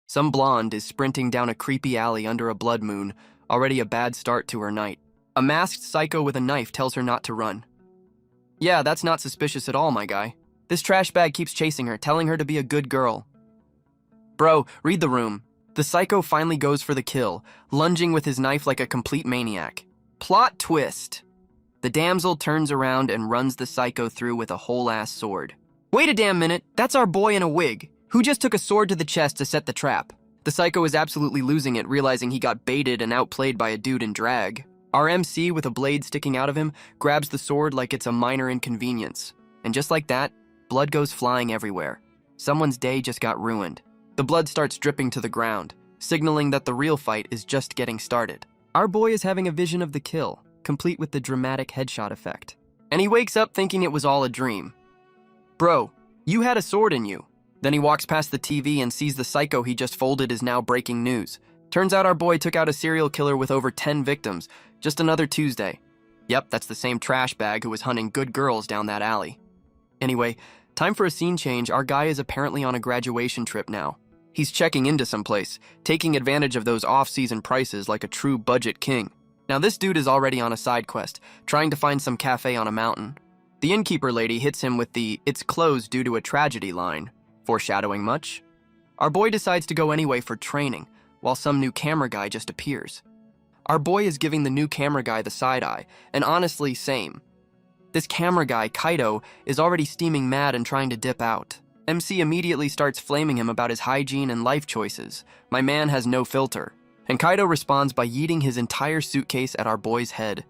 Some blonde is sprinting down a creepy alley under a blood moon, already a bad start to her night. A masked psycho with a knife tells her not to run. Yeah, that's not suspicious at all, my guy. This trash bag keeps chasing her, telling her to be a good girl. Bro, read the room. The psycho finally goes for the kill, lunging with his knife like a complete maniac. Plot twist. The damsel turns around and runs the psycho through with a whole-ass sword. Wait a damn minute, that's our boy in a wig, who just took a sword to the chest to set the trap. The psycho is absolutely losing it, realizing he got baited and outplayed by a dude in drag. Our MC, with a blade sticking out of him, grabs the sword like it's a minor inconvenience. And just like that, blood goes flying everywhere. Someone's day just got ruined. The blood starts dripping to the ground, signaling that the real fight is just getting started. Our boy is having a vision of the kill, complete with the dramatic headshot effect. And he wakes up thinking it was all a dream. Bro, you had a sword in you. Then he walks past the TV and sees the psycho he just folded is now breaking news. Turns out our boy took out a serial killer with over 10 victims, just another Tuesday. Yep, that's the same trash bag who was hunting good girls down that alley. Anyway, time for a scene change. Our guy is apparently on a graduation trip now. He's checking into someplace, taking advantage of those off-season prices like a true budget king. Now this dude is already on a side quest, trying to find some cafe on a mountain. The innkeeper lady hits him with the "it's closed due to a tragedy" line. Foreshadowing much? Our boy decides to go anyway for training, while some new camera guy just appears. Our boy is giving the new camera guy the side eye, and honestly, same. This camera guy, Kaido, is already steaming mad and trying to dip out. MC immediately starts flaming him about his hygiene and life choices. My man has no filter. And Kaido responds by yeeting his entire suitcase at our boy's head.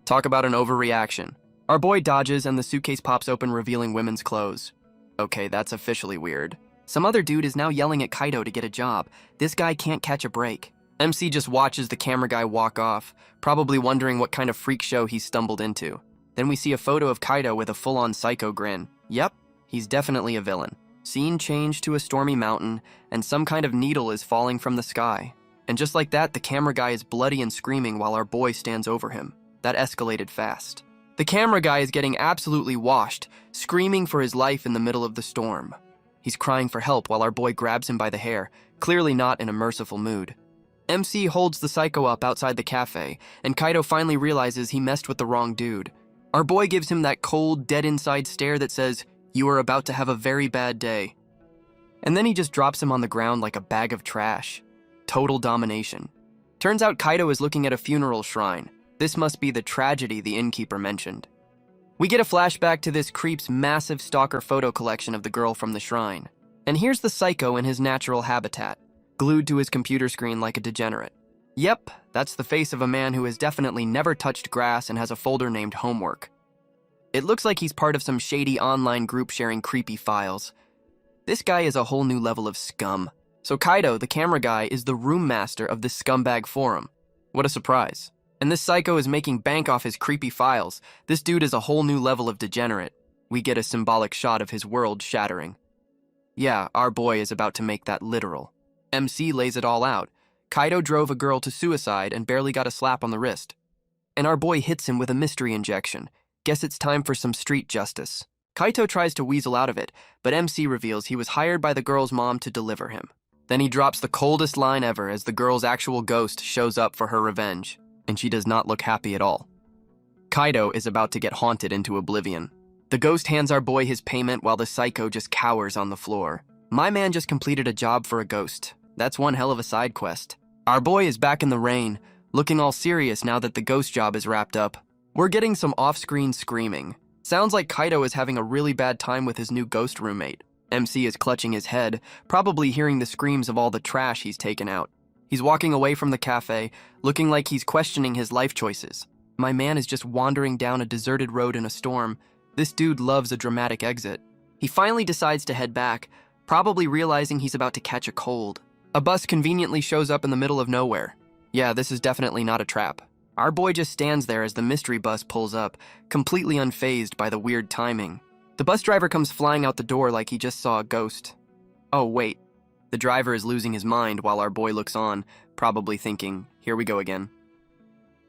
Talk about an overreaction. Our boy dodges and the suitcase pops open, revealing women's clothes. Okay, that's officially weird. Some other dude is now yelling at Kaido to get a job. This guy can't catch a break. MC just watches the camera guy walk off, probably wondering what kind of freak show he stumbled into. Then we see a photo of Kaido with a full-on psycho grin. Yep, he's definitely a villain. Scene change to a stormy mountain, and some kind of needle is falling from the sky. And just like that, the camera guy is bloody and screaming while our boy stands over him. That escalated fast. The camera guy is getting absolutely washed, screaming for his life in the middle of the storm. He's crying for help while our boy grabs him by the hair, clearly not in a merciful mood. MC holds the psycho up outside the cafe, and Kaido finally realizes he messed with the wrong dude. Our boy gives him that cold, dead-inside stare that says, "You are about to have a very bad day." And then he just drops him on the ground like a bag of trash. Total domination. Turns out Kaido is looking at a funeral shrine. This must be the tragedy the innkeeper mentioned. We get a flashback to this creep's massive stalker photo collection of the girl from the shrine. And here's the psycho in his natural habitat, glued to his computer screen like a degenerate. Yep, that's the face of a man who has definitely never touched grass and has a folder named Homework. It looks like he's part of some shady online group sharing creepy files. This guy is a whole new level of scum. So Kaido, the camera guy, is the room master of this scumbag forum. What a surprise. And this psycho is making bank off his creepy files. This dude is a whole new level of degenerate. We get a symbolic shot of his world shattering. Yeah, our boy is about to make that literal. MC lays it all out. Kaido drove a girl to suicide and barely got a slap on the wrist. And our boy hits him with a mystery injection. Guess it's time for some street justice. Kaito tries to weasel out of it, but MC reveals he was hired by the girl's mom to deliver him. Then he drops the coldest line ever as the girl's actual ghost shows up for her revenge, and she does not look happy at all. Kaido is about to get haunted into oblivion. The ghost hands our boy his payment while the psycho just cowers on the floor. My man just completed a job for a ghost. That's one hell of a side quest. Our boy is back in the rain, looking all serious now that the ghost job is wrapped up. We're getting some off-screen screaming. Sounds like Kaido is having a really bad time with his new ghost roommate. MC is clutching his head, probably hearing the screams of all the trash he's taken out. He's walking away from the cafe, looking like he's questioning his life choices. My man is just wandering down a deserted road in a storm. This dude loves a dramatic exit. He finally decides to head back, probably realizing he's about to catch a cold. A bus conveniently shows up in the middle of nowhere. Yeah, this is definitely not a trap. Our boy just stands there as the mystery bus pulls up, completely unfazed by the weird timing. The bus driver comes flying out the door like he just saw a ghost. Oh, wait. The driver is losing his mind while our boy looks on, probably thinking, here we go again.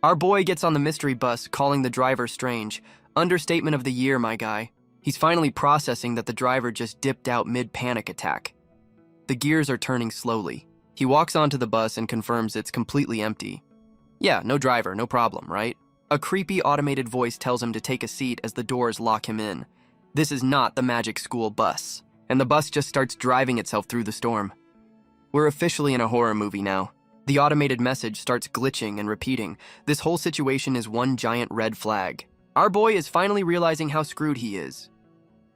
Our boy gets on the mystery bus, calling the driver strange. Understatement of the year, my guy. He's finally processing that the driver just dipped out mid-panic attack. The gears are turning slowly. He walks onto the bus and confirms it's completely empty. Yeah, no driver, no problem, right? A creepy automated voice tells him to take a seat as the doors lock him in. This is not the magic school bus, and the bus just starts driving itself through the storm. We're officially in a horror movie now. The automated message starts glitching and repeating. This whole situation is one giant red flag. Our boy is finally realizing how screwed he is.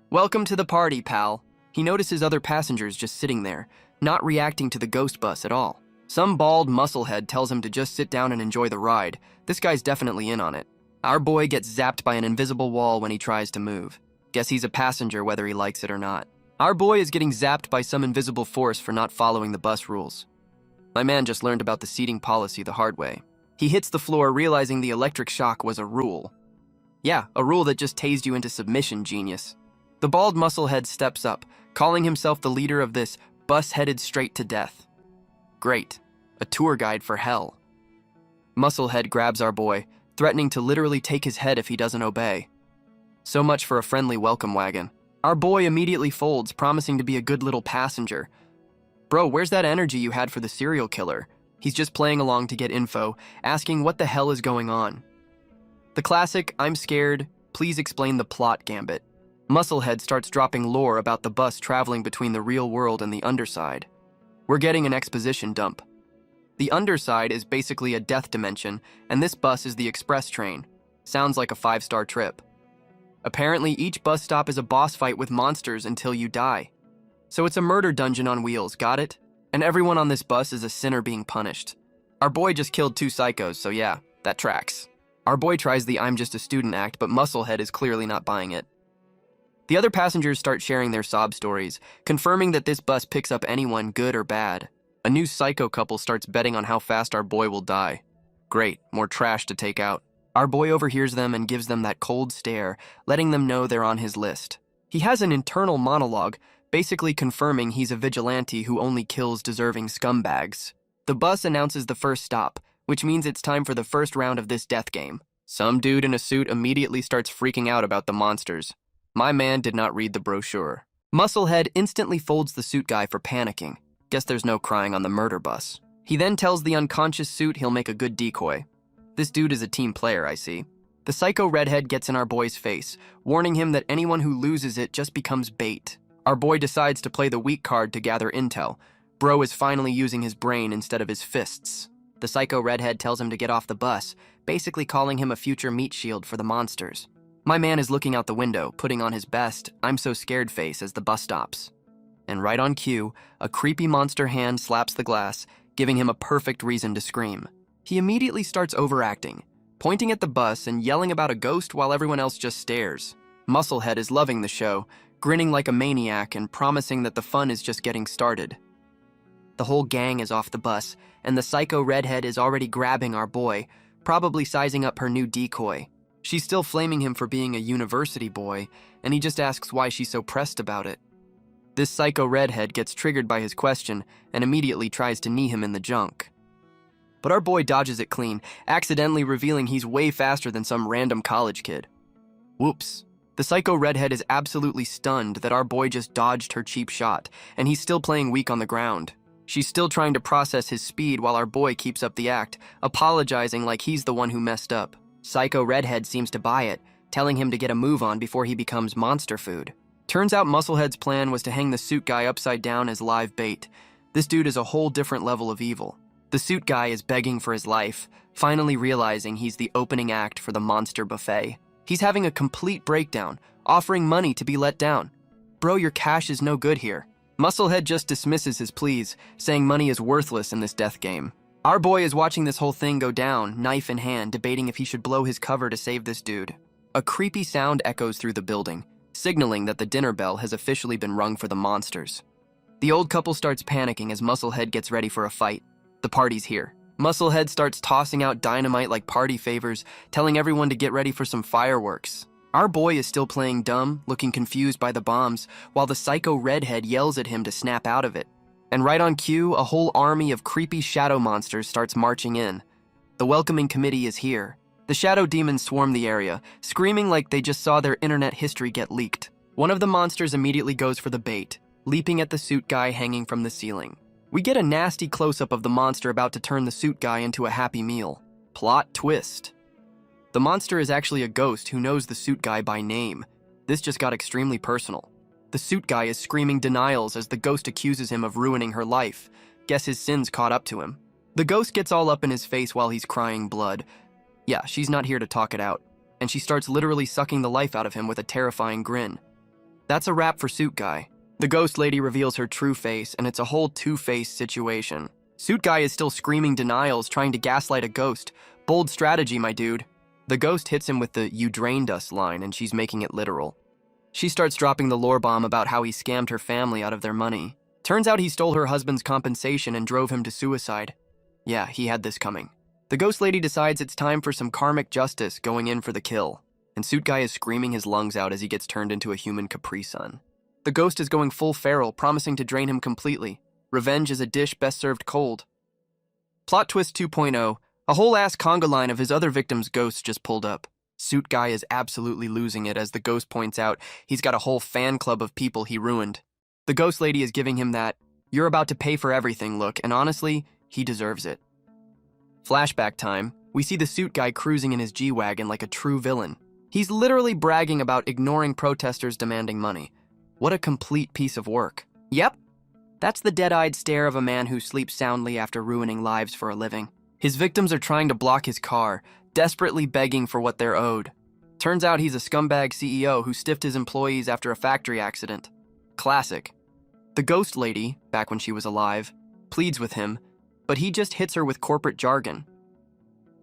Welcome to the party, pal. He notices other passengers just sitting there, not reacting to the ghost bus at all. Some bald musclehead tells him to just sit down and enjoy the ride. This guy's definitely in on it. Our boy gets zapped by an invisible wall when he tries to move. Guess he's a passenger whether he likes it or not. Our boy is getting zapped by some invisible force for not following the bus rules. My man just learned about the seating policy the hard way. He hits the floor realizing the electric shock was a rule. Yeah, a rule that just tased you into submission, genius. The bald musclehead steps up, calling himself the leader of this bus headed straight to death. Great. A tour guide for hell. Musclehead grabs our boy, threatening to literally take his head if he doesn't obey. So much for a friendly welcome wagon. Our boy immediately folds, promising to be a good little passenger. Bro, where's that energy you had for the serial killer? He's just playing along to get info, asking what the hell is going on. The classic, I'm scared, please explain the plot gambit. Musclehead starts dropping lore about the bus traveling between the real world and the underside. We're getting an exposition dump. The underside is basically a death dimension, and this bus is the express train. Sounds like a 5-star trip. Apparently, each bus stop is a boss fight with monsters until you die. So it's a murder dungeon on wheels, got it? And everyone on this bus is a sinner being punished. Our boy just killed 2 psychos, so yeah, that tracks. Our boy tries the I'm just a student act, but Musclehead is clearly not buying it. The other passengers start sharing their sob stories, confirming that this bus picks up anyone, good or bad. A new psycho couple starts betting on how fast our boy will die. Great, more trash to take out. Our boy overhears them and gives them that cold stare, letting them know they're on his list. He has an internal monologue, basically confirming he's a vigilante who only kills deserving scumbags. The bus announces the first stop, which means it's time for the first round of this death game. Some dude in a suit immediately starts freaking out about the monsters. My man did not read the brochure. Musclehead instantly folds the suit guy for panicking. Guess there's no crying on the murder bus. He then tells the unconscious suit he'll make a good decoy. This dude is a team player, I see. The psycho redhead gets in our boy's face, warning him that anyone who loses it just becomes bait. Our boy decides to play the weak card to gather intel. Bro is finally using his brain instead of his fists. The psycho redhead tells him to get off the bus, basically calling him a future meat shield for the monsters. My man is looking out the window, putting on his best I'm so scared face as the bus stops. And right on cue, a creepy monster hand slaps the glass, giving him a perfect reason to scream. He immediately starts overacting, pointing at the bus and yelling about a ghost while everyone else just stares. Musclehead is loving the show, grinning like a maniac and promising that the fun is just getting started. The whole gang is off the bus, and the psycho redhead is already grabbing our boy, probably sizing up her new decoy. She's still flaming him for being a university boy, and he just asks why she's so pressed about it. This psycho redhead gets triggered by his question and immediately tries to knee him in the junk. But our boy dodges it clean, accidentally revealing he's way faster than some random college kid. Whoops. The psycho redhead is absolutely stunned that our boy just dodged her cheap shot, and he's still playing weak on the ground. She's still trying to process his speed while our boy keeps up the act, apologizing like he's the one who messed up. Psycho redhead seems to buy it, telling him to get a move on before he becomes monster food. Turns out Musclehead's plan was to hang the suit guy upside down as live bait. This dude is a whole different level of evil. The suit guy is begging for his life, finally realizing he's the opening act for the monster buffet. He's having a complete breakdown, offering money to be let down. Bro, your cash is no good here. Musclehead just dismisses his pleas, saying money is worthless in this death game. Our boy is watching this whole thing go down, knife in hand, debating if he should blow his cover to save this dude. A creepy sound echoes through the building, signaling that the dinner bell has officially been rung for the monsters. The old couple starts panicking as Musclehead gets ready for a fight. The party's here. Musclehead starts tossing out dynamite like party favors, telling everyone to get ready for some fireworks. Our boy is still playing dumb, looking confused by the bombs, while the psycho redhead yells at him to snap out of it. And right on cue, a whole army of creepy shadow monsters starts marching in. The welcoming committee is here. The shadow demons swarm the area, screaming like they just saw their internet history get leaked. One of the monsters immediately goes for the bait. leaping at the suit guy hanging from the ceiling. We get a nasty close-up of the monster about to turn the suit guy into a happy meal. Plot twist. The monster is actually a ghost who knows the suit guy by name. This just got extremely personal. The suit guy is screaming denials as the ghost accuses him of ruining her life. Guess his sins caught up to him. The ghost gets all up in his face while he's crying blood. Yeah, she's not here to talk it out. And she starts literally sucking the life out of him with a terrifying grin. That's a wrap for Suit Guy. The ghost lady reveals her true face, and it's a whole two-faced situation. Suit Guy is still screaming denials, trying to gaslight a ghost. Bold strategy, my dude. The ghost hits him with the "you drained us" line, and she's making it literal. She starts dropping the lore bomb about how he scammed her family out of their money. Turns out he stole her husband's compensation and drove him to suicide. Yeah, he had this coming. The ghost lady decides it's time for some karmic justice, going in for the kill. And Suit Guy is screaming his lungs out as he gets turned into a human Capri Sun. The ghost is going full feral, promising to drain him completely. Revenge is a dish best served cold. Plot twist 2.0. A whole-ass conga line of his other victims' ghosts just pulled up. Suit Guy is absolutely losing it as the ghost points out he's got a whole fan club of people he ruined. The ghost lady is giving him that "you're about to pay for everything" look, and honestly, he deserves it. Flashback time. We see the Suit Guy cruising in his G-Wagon like a true villain. He's literally bragging about ignoring protesters demanding money. What a complete piece of work. Yep, that's the dead-eyed stare of a man who sleeps soundly after ruining lives for a living. His victims are trying to block his car, desperately begging for what they're owed. Turns out he's a scumbag CEO who stiffed his employees after a factory accident. Classic. The ghost lady, back when she was alive, pleads with him, but he just hits her with corporate jargon.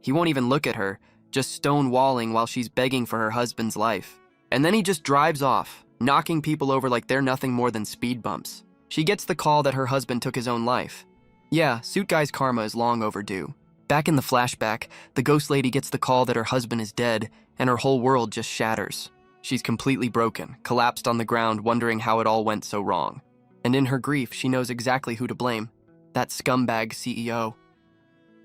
He won't even look at her, just stonewalling while she's begging for her husband's life. And then he just drives off, knocking people over like they're nothing more than speed bumps. She gets the call that her husband took his own life. Yeah, Suit Guy's karma is long overdue. Back in the flashback, the ghost lady gets the call that her husband is dead, and her whole world just shatters. She's completely broken, collapsed on the ground, wondering how it all went so wrong. And in her grief, she knows exactly who to blame. That scumbag CEO.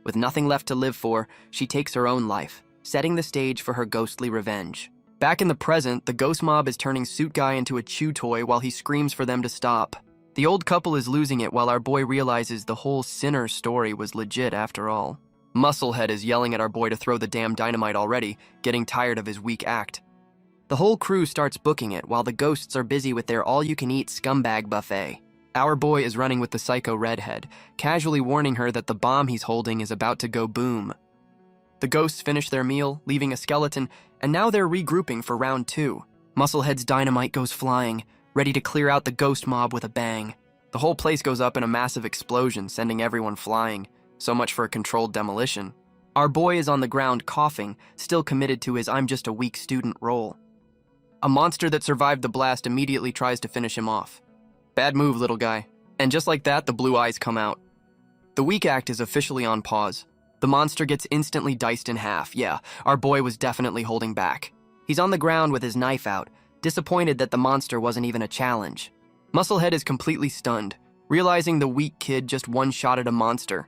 With nothing left to live for, she takes her own life, setting the stage for her ghostly revenge. Back in the present, the ghost mob is turning Suit Guy into a chew toy while he screams for them to stop. The old couple is losing it while our boy realizes the whole sinner story was legit after all. Musclehead is yelling at our boy to throw the damn dynamite already, getting tired of his weak act. The whole crew starts booking it while the ghosts are busy with their all-you-can-eat scumbag buffet. Our boy is running with the psycho redhead, casually warning her that the bomb he's holding is about to go boom. The ghosts finish their meal, leaving a skeleton, and now they're regrouping for round 2. Musclehead's dynamite goes flying, ready to clear out the ghost mob with a bang. The whole place goes up in a massive explosion, sending everyone flying. So much for a controlled demolition. Our boy is on the ground coughing, still committed to his "I'm just a weak student" role. A monster that survived the blast immediately tries to finish him off. Bad move, little guy. And just like that, the blue eyes come out. The weak act is officially on pause. The monster gets instantly diced in half. Yeah, our boy was definitely holding back. He's on the ground with his knife out, disappointed that the monster wasn't even a challenge. Musclehead is completely stunned, realizing the weak kid just one-shotted a monster.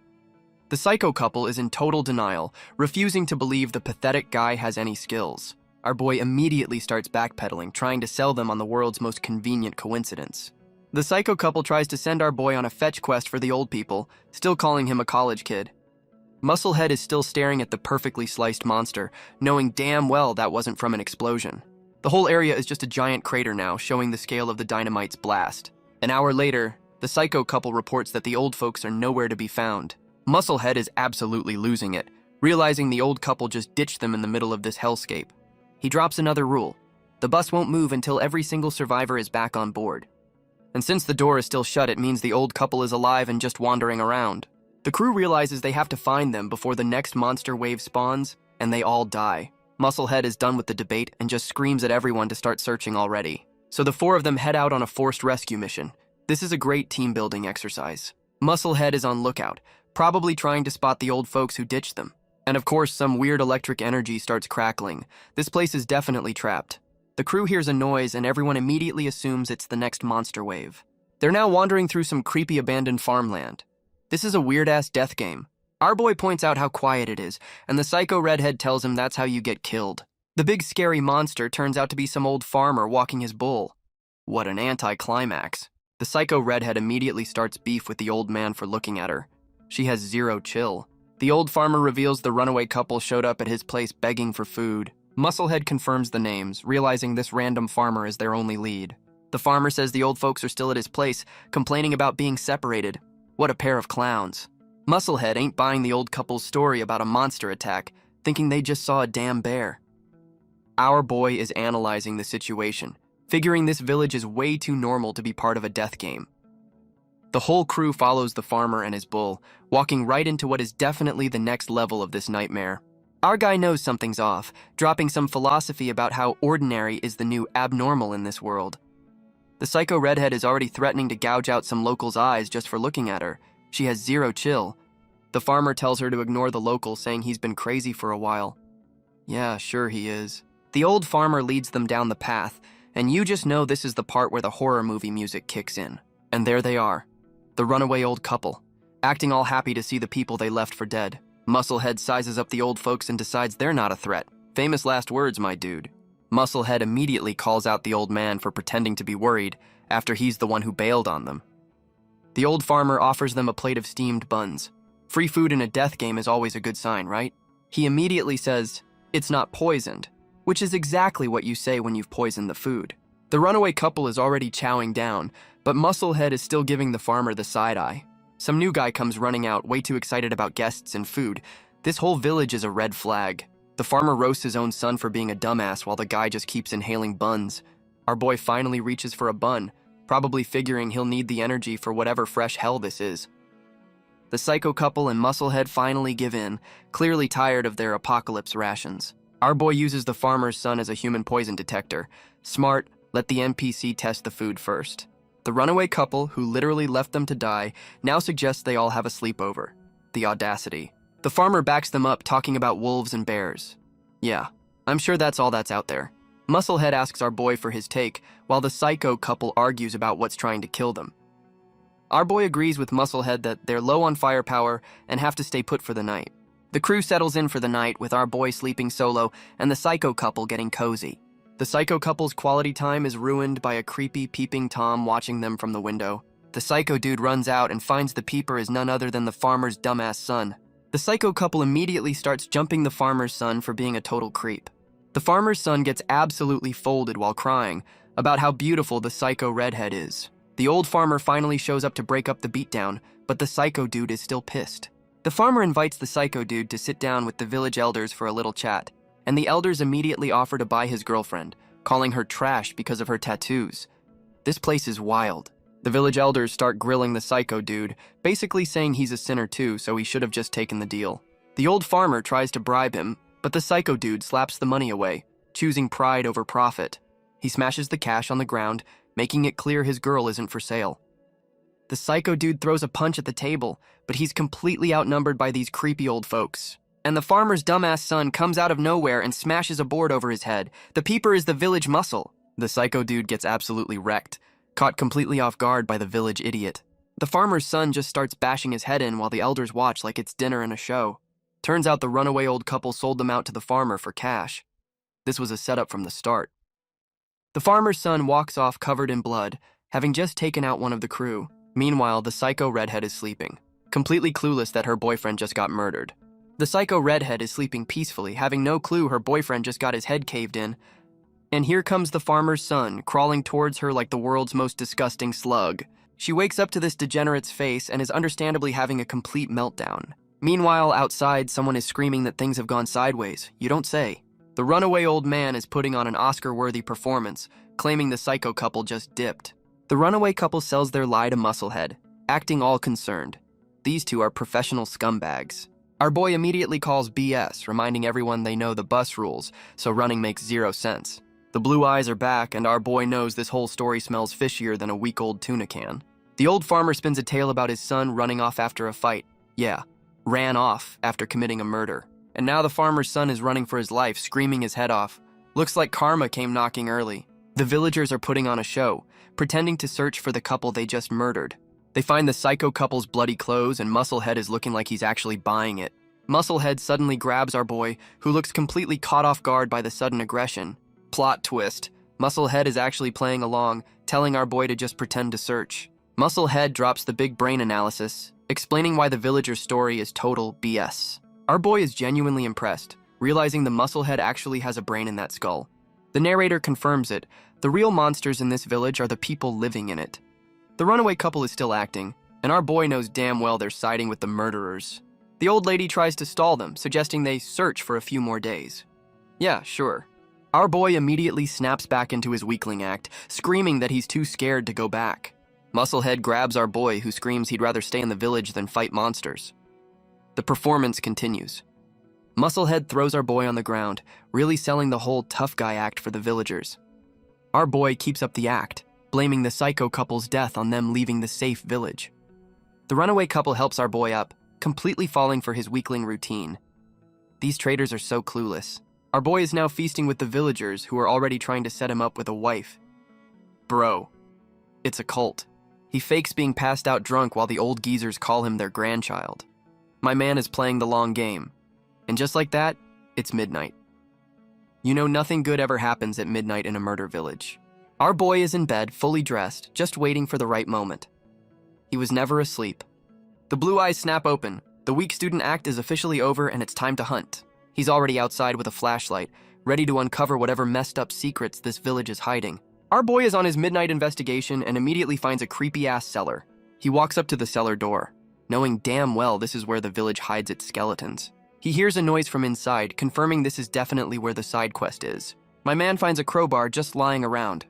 The psycho couple is in total denial, refusing to believe the pathetic guy has any skills. Our boy immediately starts backpedaling, trying to sell them on the world's most convenient coincidence. The psycho couple tries to send our boy on a fetch quest for the old people, still calling him a college kid. Musclehead is still staring at the perfectly sliced monster, knowing damn well that wasn't from an explosion. The whole area is just a giant crater now, showing the scale of the dynamite's blast. An hour later, the psycho couple reports that the old folks are nowhere to be found. Musclehead is absolutely losing it, realizing the old couple just ditched them in the middle of this hellscape. He drops another rule. The bus won't move until every single survivor is back on board. And since the door is still shut, it means the old couple is alive and just wandering around. The crew realizes they have to find them before the next monster wave spawns, and they all die. Musclehead is done with the debate and just screams at everyone to start searching already. So the 4 of them head out on a forced rescue mission. This is a great team-building exercise. Musclehead is on lookout, probably trying to spot the old folks who ditched them. And of course, some weird electric energy starts crackling. This place is definitely trapped. The crew hears a noise and everyone immediately assumes it's the next monster wave. They're now wandering through some creepy abandoned farmland. This is a weird-ass death game. Our boy points out how quiet it is, and the psycho redhead tells him that's how you get killed. The big scary monster turns out to be some old farmer walking his bull. What an anticlimax. The psycho redhead immediately starts beef with the old man for looking at her. She has zero chill. The old farmer reveals the runaway couple showed up at his place begging for food. Musclehead confirms the names, realizing this random farmer is their only lead. The farmer says the old folks are still at his place, complaining about being separated. What a pair of clowns. Musclehead ain't buying the old couple's story about a monster attack, thinking they just saw a damn bear. Our boy is analyzing the situation, figuring this village is way too normal to be part of a death game. The whole crew follows the farmer and his bull, walking right into what is definitely the next level of this nightmare. Our guy knows something's off, dropping some philosophy about how ordinary is the new abnormal in this world. The psycho redhead is already threatening to gouge out some local's eyes just for looking at her. She has zero chill. The farmer tells her to ignore the local, saying he's been crazy for a while. Yeah, sure he is. The old farmer leads them down the path, and you just know this is the part where the horror movie music kicks in. And there they are, the runaway old couple, acting all happy to see the people they left for dead. Musclehead sizes up the old folks and decides they're not a threat. Famous last words, my dude. Musclehead immediately calls out the old man for pretending to be worried after he's the one who bailed on them. The old farmer offers them a plate of steamed buns. Free food in a death game is always a good sign, right? He immediately says, "It's not poisoned," which is exactly what you say when you've poisoned the food. The runaway couple is already chowing down, but Musclehead is still giving the farmer the side eye. Some new guy comes running out, way too excited about guests and food. This whole village is a red flag. The farmer roasts his own son for being a dumbass while the guy just keeps inhaling buns. Our boy finally reaches for a bun, probably figuring he'll need the energy for whatever fresh hell this is. The psycho couple and Musclehead finally give in, clearly tired of their apocalypse rations. Our boy uses the farmer's son as a human poison detector. Smart, let the NPC test the food first. The runaway couple, who literally left them to die, now suggests they all have a sleepover. The audacity. The farmer backs them up, talking about wolves and bears. Yeah, I'm sure that's all that's out there. Musclehead asks our boy for his take, while the psycho couple argues about what's trying to kill them. Our boy agrees with Musclehead that they're low on firepower and have to stay put for the night. The crew settles in for the night, with our boy sleeping solo and the psycho couple getting cozy. The psycho couple's quality time is ruined by a creepy peeping Tom watching them from the window. The psycho dude runs out and finds the peeper is none other than the farmer's dumbass son. The psycho couple immediately starts jumping the farmer's son for being a total creep. The farmer's son gets absolutely folded while crying about how beautiful the psycho redhead is. The old farmer finally shows up to break up the beatdown, but the psycho dude is still pissed. The farmer invites the psycho dude to sit down with the village elders for a little chat, and the elders immediately offer to buy his girlfriend, calling her trash because of her tattoos. This place is wild. The village elders start grilling the psycho dude, basically saying he's a sinner too, so he should have just taken the deal. The old farmer tries to bribe him, but the psycho dude slaps the money away, choosing pride over profit. He smashes the cash on the ground, making it clear his girl isn't for sale. The psycho dude throws a punch at the table, but he's completely outnumbered by these creepy old folks. And the farmer's dumbass son comes out of nowhere and smashes a board over his head. The peeper is the village muscle. The psycho dude gets absolutely wrecked, caught completely off guard by the village idiot. The farmer's son just starts bashing his head in while the elders watch like it's dinner and a show. Turns out the runaway old couple sold them out to the farmer for cash. This was a setup from the start. The farmer's son walks off covered in blood, having just taken out one of the crew. Meanwhile, the psycho redhead is sleeping, completely clueless that her boyfriend just got murdered. The psycho redhead is sleeping peacefully, having no clue her boyfriend just got his head caved in. And here comes the farmer's son, crawling towards her like the world's most disgusting slug. She wakes up to this degenerate's face and is understandably having a complete meltdown. Meanwhile, outside, someone is screaming that things have gone sideways. You don't say. The runaway old man is putting on an Oscar-worthy performance, claiming the psycho couple just dipped. The runaway couple sells their lie to Musclehead, acting all concerned. These two are professional scumbags. Our boy immediately calls BS, reminding everyone they know the bus rules, so running makes zero sense. The blue eyes are back, and our boy knows this whole story smells fishier than a week-old tuna can. The old farmer spins a tale about his son running off after a fight. Yeah, ran off after committing a murder. And now the farmer's son is running for his life, screaming his head off. Looks like karma came knocking early. The villagers are putting on a show, pretending to search for the couple they just murdered. They find the psycho couple's bloody clothes, and Musclehead is looking like he's actually buying it. Musclehead suddenly grabs our boy, who looks completely caught off guard by the sudden aggression. Plot twist. Musclehead is actually playing along, telling our boy to just pretend to search. Musclehead drops the big brain analysis, explaining why the villager's story is total BS. Our boy is genuinely impressed, realizing the Musclehead actually has a brain in that skull. The narrator confirms it. The real monsters in this village are the people living in it. The runaway couple is still acting, and our boy knows damn well they're siding with the murderers. The old lady tries to stall them, suggesting they search for a few more days. Yeah, sure. Our boy immediately snaps back into his weakling act, screaming that he's too scared to go back. Musclehead grabs our boy, who screams he'd rather stay in the village than fight monsters. The performance continues. Musclehead throws our boy on the ground, really selling the whole tough guy act for the villagers. Our boy keeps up the act, blaming the psycho couple's death on them leaving the safe village. The runaway couple helps our boy up, completely falling for his weakling routine. These traitors are so clueless. Our boy is now feasting with the villagers who are already trying to set him up with a wife. Bro, it's a cult. He fakes being passed out drunk while the old geezers call him their grandchild. My man is playing the long game. And just like that, it's midnight. You know, nothing good ever happens at midnight in a murder village. Our boy is in bed, fully dressed, just waiting for the right moment. He was never asleep. The blue eyes snap open. The weak student act is officially over and it's time to hunt. He's already outside with a flashlight, ready to uncover whatever messed up secrets this village is hiding. Our boy is on his midnight investigation and immediately finds a creepy-ass cellar. He walks up to the cellar door, knowing damn well this is where the village hides its skeletons. He hears a noise from inside, confirming this is definitely where the side quest is. My man finds a crowbar just lying around.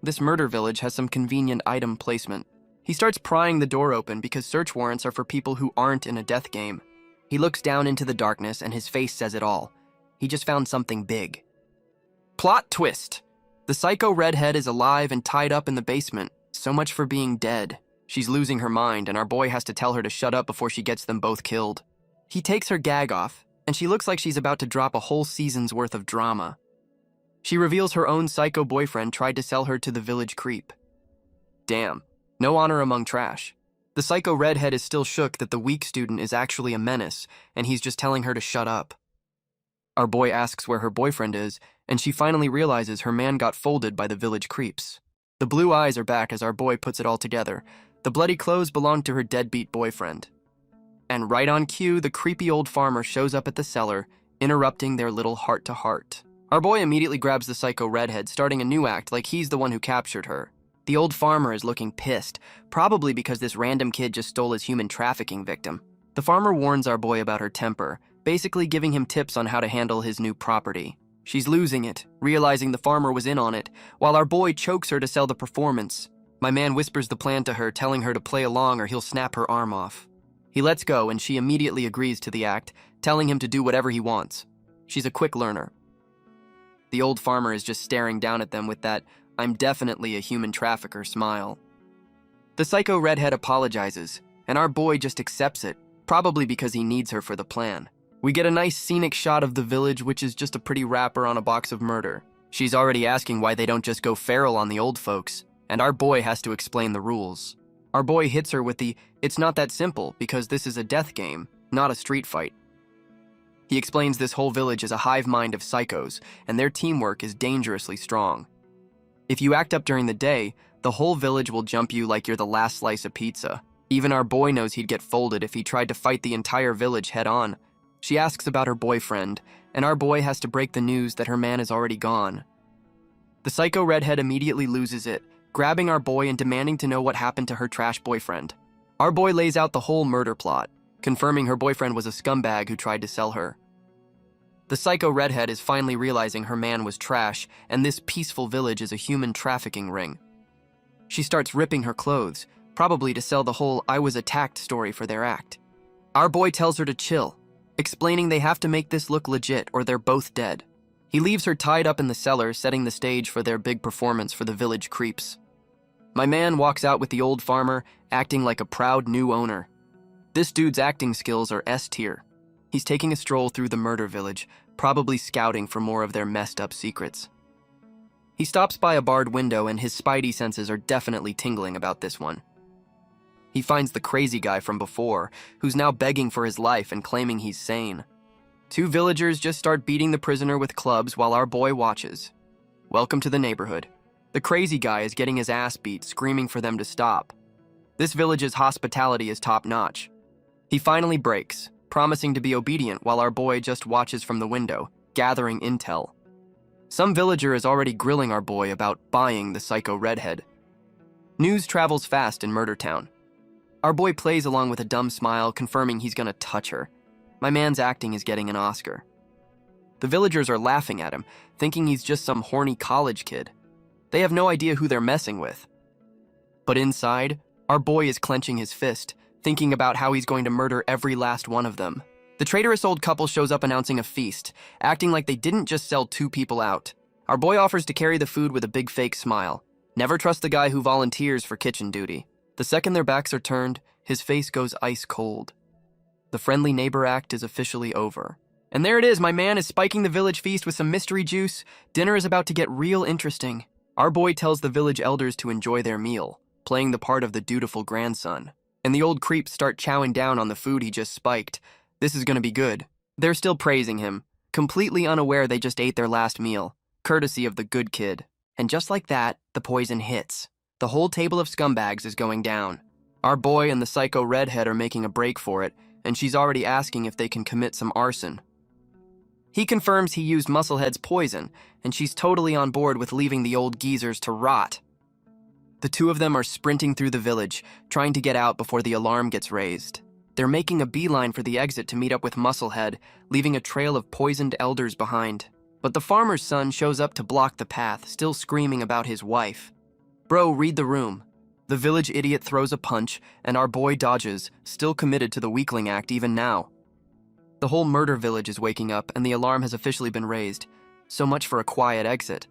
This murder village has some convenient item placement. He starts prying the door open because search warrants are for people who aren't in a death game. He looks down into the darkness and his face says it all. He just found something big. Plot twist! The psycho redhead is alive and tied up in the basement. So much for being dead. She's losing her mind and our boy has to tell her to shut up before she gets them both killed. He takes her gag off, and she looks like she's about to drop a whole season's worth of drama. She reveals her own psycho boyfriend tried to sell her to the village creep. Damn, no honor among trash. The psycho redhead is still shook that the weak student is actually a menace, and he's just telling her to shut up. Our boy asks where her boyfriend is, and she finally realizes her man got folded by the village creeps. The blue eyes are back as our boy puts it all together. The bloody clothes belong to her deadbeat boyfriend. And right on cue, the creepy old farmer shows up at the cellar, interrupting their little heart-to-heart. Our boy immediately grabs the psycho redhead, starting a new act like he's the one who captured her. The old farmer is looking pissed, probably because this random kid just stole his human trafficking victim. The farmer warns our boy about her temper, basically giving him tips on how to handle his new property. She's losing it, realizing the farmer was in on it, while our boy chokes her to sell the performance. My man whispers the plan to her, telling her to play along or he'll snap her arm off. He lets go and she immediately agrees to the act, telling him to do whatever he wants. She's a quick learner. The old farmer is just staring down at them with that "I'm definitely a human trafficker" smile. The psycho redhead apologizes, and our boy just accepts it, probably because he needs her for the plan. We get a nice scenic shot of the village, which is just a pretty wrapper on a box of murder. She's already asking why they don't just go feral on the old folks, and our boy has to explain the rules. Our boy hits her with the "it's not that simple because this is a death game, not a street fight." He explains this whole village is a hive mind of psychos, and their teamwork is dangerously strong. If you act up during the day, the whole village will jump you like you're the last slice of pizza. Even our boy knows he'd get folded if he tried to fight the entire village head-on. She asks about her boyfriend, and our boy has to break the news that her man is already gone. The psycho redhead immediately loses it, grabbing our boy and demanding to know what happened to her trash boyfriend. Our boy lays out the whole murder plot, confirming her boyfriend was a scumbag who tried to sell her. The psycho redhead is finally realizing her man was trash, and this peaceful village is a human trafficking ring. She starts ripping her clothes, probably to sell the whole "I was attacked" story for their act. Our boy tells her to chill, explaining they have to make this look legit or they're both dead. He leaves her tied up in the cellar, setting the stage for their big performance for the village creeps. My man walks out with the old farmer, acting like a proud new owner. This dude's acting skills are S tier. He's taking a stroll through the murder village, probably scouting for more of their messed up secrets. He stops by a barred window and his spidey senses are definitely tingling about this one. He finds the crazy guy from before, who's now begging for his life and claiming he's sane. Two villagers just start beating the prisoner with clubs while our boy watches. Welcome to the neighborhood. The crazy guy is getting his ass beat, screaming for them to stop. This village's hospitality is top-notch. He finally breaks, promising to be obedient while our boy just watches from the window, gathering intel. Some villager is already grilling our boy about buying the psycho redhead. News travels fast in Murder Town. Our boy plays along with a dumb smile, confirming he's gonna touch her. My man's acting is getting an Oscar. The villagers are laughing at him, thinking he's just some horny college kid. They have no idea who they're messing with. But inside, our boy is clenching his fist, thinking about how he's going to murder every last one of them. The traitorous old couple shows up announcing a feast, acting like they didn't just sell 2 people out. Our boy offers to carry the food with a big fake smile. Never trust the guy who volunteers for kitchen duty. The second their backs are turned, his face goes ice cold. The friendly neighbor act is officially over. And there it is, my man is spiking the village feast with some mystery juice. Dinner is about to get real interesting. Our boy tells the village elders to enjoy their meal, playing the part of the dutiful grandson. And the old creeps start chowing down on the food he just spiked. This is gonna be good. They're still praising him, completely unaware they just ate their last meal, courtesy of the good kid. And just like that, the poison hits. The whole table of scumbags is going down. Our boy and the psycho redhead are making a break for it, and she's already asking if they can commit some arson. He confirms he used Musclehead's poison, and she's totally on board with leaving the old geezers to rot. The 2 of them are sprinting through the village, trying to get out before the alarm gets raised. They're making a beeline for the exit to meet up with Musclehead, leaving a trail of poisoned elders behind. But the farmer's son shows up to block the path, still screaming about his wife. Bro, read the room. The village idiot throws a punch, and our boy dodges, still committed to the weakling act even now. The whole murder village is waking up, and the alarm has officially been raised. So much for a quiet exit.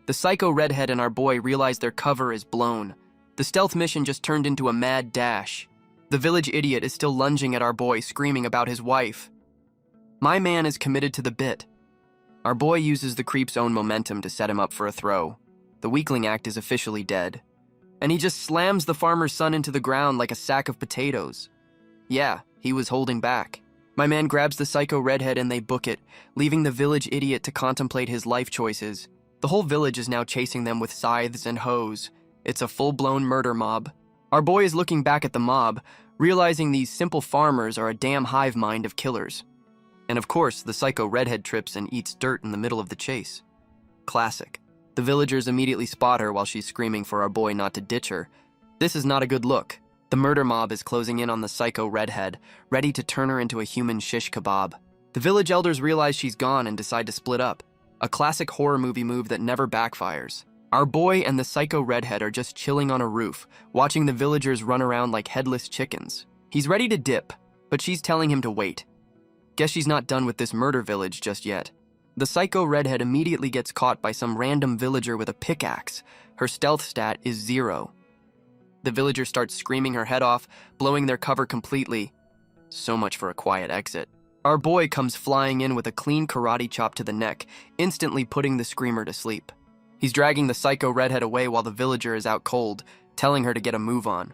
The psycho redhead and our boy realize their cover is blown. The stealth mission just turned into a mad dash. The village idiot is still lunging at our boy, screaming about his wife. My man is committed to the bit. Our boy uses the creep's own momentum to set him up for a throw. The weakling act is officially dead. And he just slams the farmer's son into the ground like a sack of potatoes. Yeah, he was holding back. My man grabs the psycho redhead and they book it, leaving the village idiot to contemplate his life choices. The whole village is now chasing them with scythes and hoes. It's a full-blown murder mob. Our boy is looking back at the mob, realizing these simple farmers are a damn hive mind of killers. And of course, the psycho redhead trips and eats dirt in the middle of the chase. Classic. The villagers immediately spot her while she's screaming for our boy not to ditch her. This is not a good look. The murder mob is closing in on the psycho redhead, ready to turn her into a human shish kebab. The village elders realize she's gone and decide to split up. A classic horror movie move that never backfires. Our boy and the psycho redhead are just chilling on a roof, watching the villagers run around like headless chickens. He's ready to dip, but she's telling him to wait. Guess she's not done with this murder village just yet. The psycho redhead immediately gets caught by some random villager with a pickaxe. Her stealth stat is 0. The villager starts screaming her head off, blowing their cover completely. So much for a quiet exit. Our boy comes flying in with a clean karate chop to the neck, instantly putting the screamer to sleep. He's dragging the psycho redhead away while the villager is out cold, telling her to get a move on.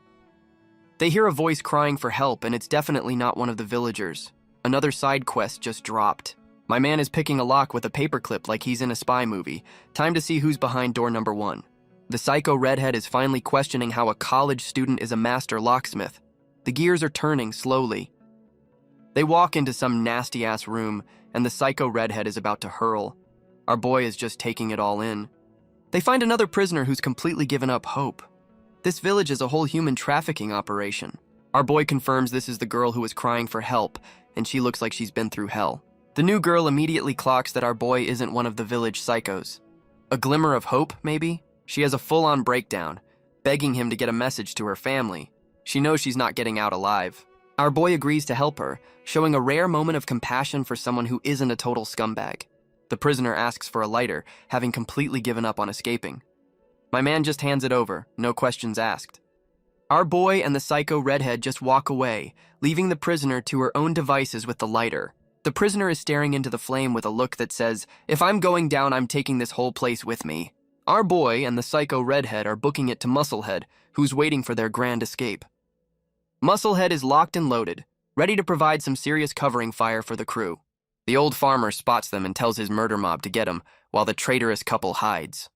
They hear a voice crying for help, and it's definitely not one of the villagers. Another side quest just dropped. My man is picking a lock with a paperclip like he's in a spy movie. Time to see who's behind door number 1. The psycho redhead is finally questioning how a college student is a master locksmith. The gears are turning slowly. They walk into some nasty-ass room, and the psycho redhead is about to hurl. Our boy is just taking it all in. They find another prisoner who's completely given up hope. This village is a whole human trafficking operation. Our boy confirms this is the girl who is crying for help, and she looks like she's been through hell. The new girl immediately clocks that our boy isn't one of the village psychos. A glimmer of hope, maybe? She has a full-on breakdown, begging him to get a message to her family. She knows she's not getting out alive. Our boy agrees to help her, showing a rare moment of compassion for someone who isn't a total scumbag. The prisoner asks for a lighter, having completely given up on escaping. My man just hands it over, no questions asked. Our boy and the psycho redhead just walk away, leaving the prisoner to her own devices with the lighter. The prisoner is staring into the flame with a look that says, "If I'm going down, I'm taking this whole place with me." Our boy and the psycho redhead are booking it to Musclehead, who's waiting for their grand escape. Musclehead is locked and loaded, ready to provide some serious covering fire for the crew. The old farmer spots them and tells his murder mob to get him, while the traitorous couple hides.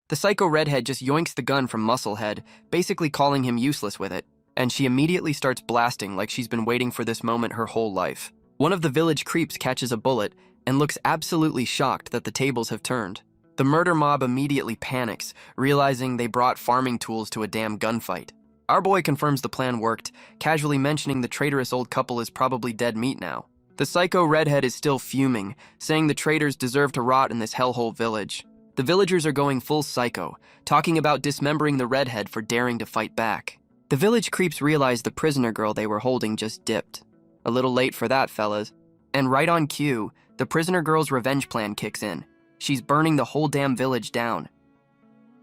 The psycho redhead just yoinks the gun from Musclehead, basically calling him useless with it, and she immediately starts blasting like she's been waiting for this moment her whole life. One of the village creeps catches a bullet and looks absolutely shocked that the tables have turned. The murder mob immediately panics, realizing they brought farming tools to a damn gunfight. Our boy confirms the plan worked, casually mentioning the traitorous old couple is probably dead meat now. The psycho redhead is still fuming, saying the traitors deserve to rot in this hellhole village. The villagers are going full psycho, talking about dismembering the redhead for daring to fight back. The village creeps realize the prisoner girl they were holding just dipped. A little late for that, fellas. And right on cue, the prisoner girl's revenge plan kicks in. She's burning the whole damn village down.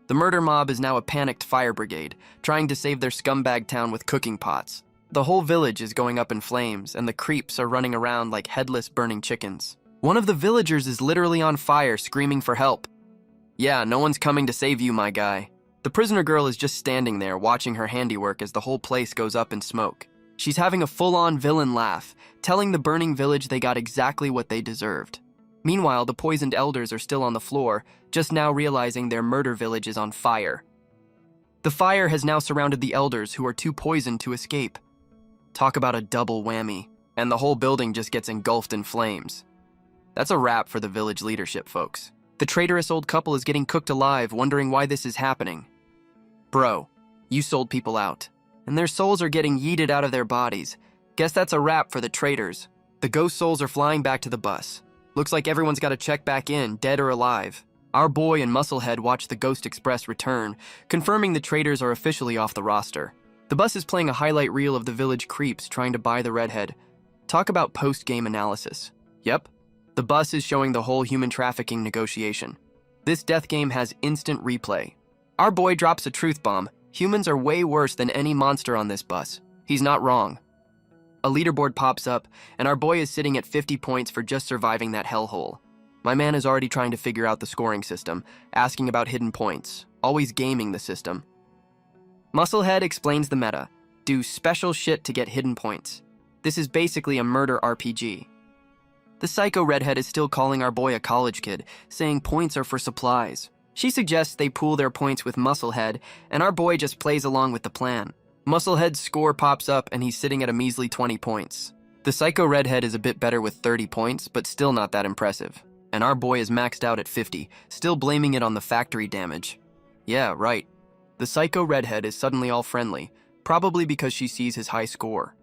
The murder mob is now a panicked fire brigade, trying to save their scumbag town with cooking pots. The whole village is going up in flames, and the creeps are running around like headless burning chickens. One of the villagers is literally on fire, screaming for help. Yeah, no one's coming to save you, my guy. The prisoner girl is just standing there, watching her handiwork as the whole place goes up in smoke. She's having a full-on villain laugh, telling the burning village they got exactly what they deserved. Meanwhile, the poisoned elders are still on the floor, just now realizing their murder village is on fire. The fire has now surrounded the elders, who are too poisoned to escape. Talk about a double whammy, and the whole building just gets engulfed in flames. That's a wrap for the village leadership, folks. The traitorous old couple is getting cooked alive, wondering why this is happening. Bro, you sold people out, and their souls are getting yeeted out of their bodies. Guess that's a wrap for the traitors. The ghost souls are flying back to the bus. Looks like everyone's got to check back in, dead or alive. Our boy and Musclehead watch the Ghost Express return, confirming the traitors are officially off the roster. The bus is playing a highlight reel of the village creeps trying to buy the redhead. Talk about post-game analysis. Yep, the bus is showing the whole human trafficking negotiation. This death game has instant replay. Our boy drops a truth bomb. Humans are way worse than any monster on this bus. He's not wrong. A leaderboard pops up, and our boy is sitting at 50 points for just surviving that hellhole. My man is already trying to figure out the scoring system, asking about hidden points, always gaming the system. Musclehead explains the meta. Do special shit to get hidden points. This is basically a murder RPG. The psycho redhead is still calling our boy a college kid, saying points are for supplies. She suggests they pool their points with Musclehead, and our boy just plays along with the plan. Musclehead's score pops up, and he's sitting at a measly 20 points. The psycho redhead is a bit better with 30 points, but still not that impressive. And our boy is maxed out at 50, still blaming it on the factory damage. Yeah, right. The psycho redhead is suddenly all friendly, probably because she sees his high score.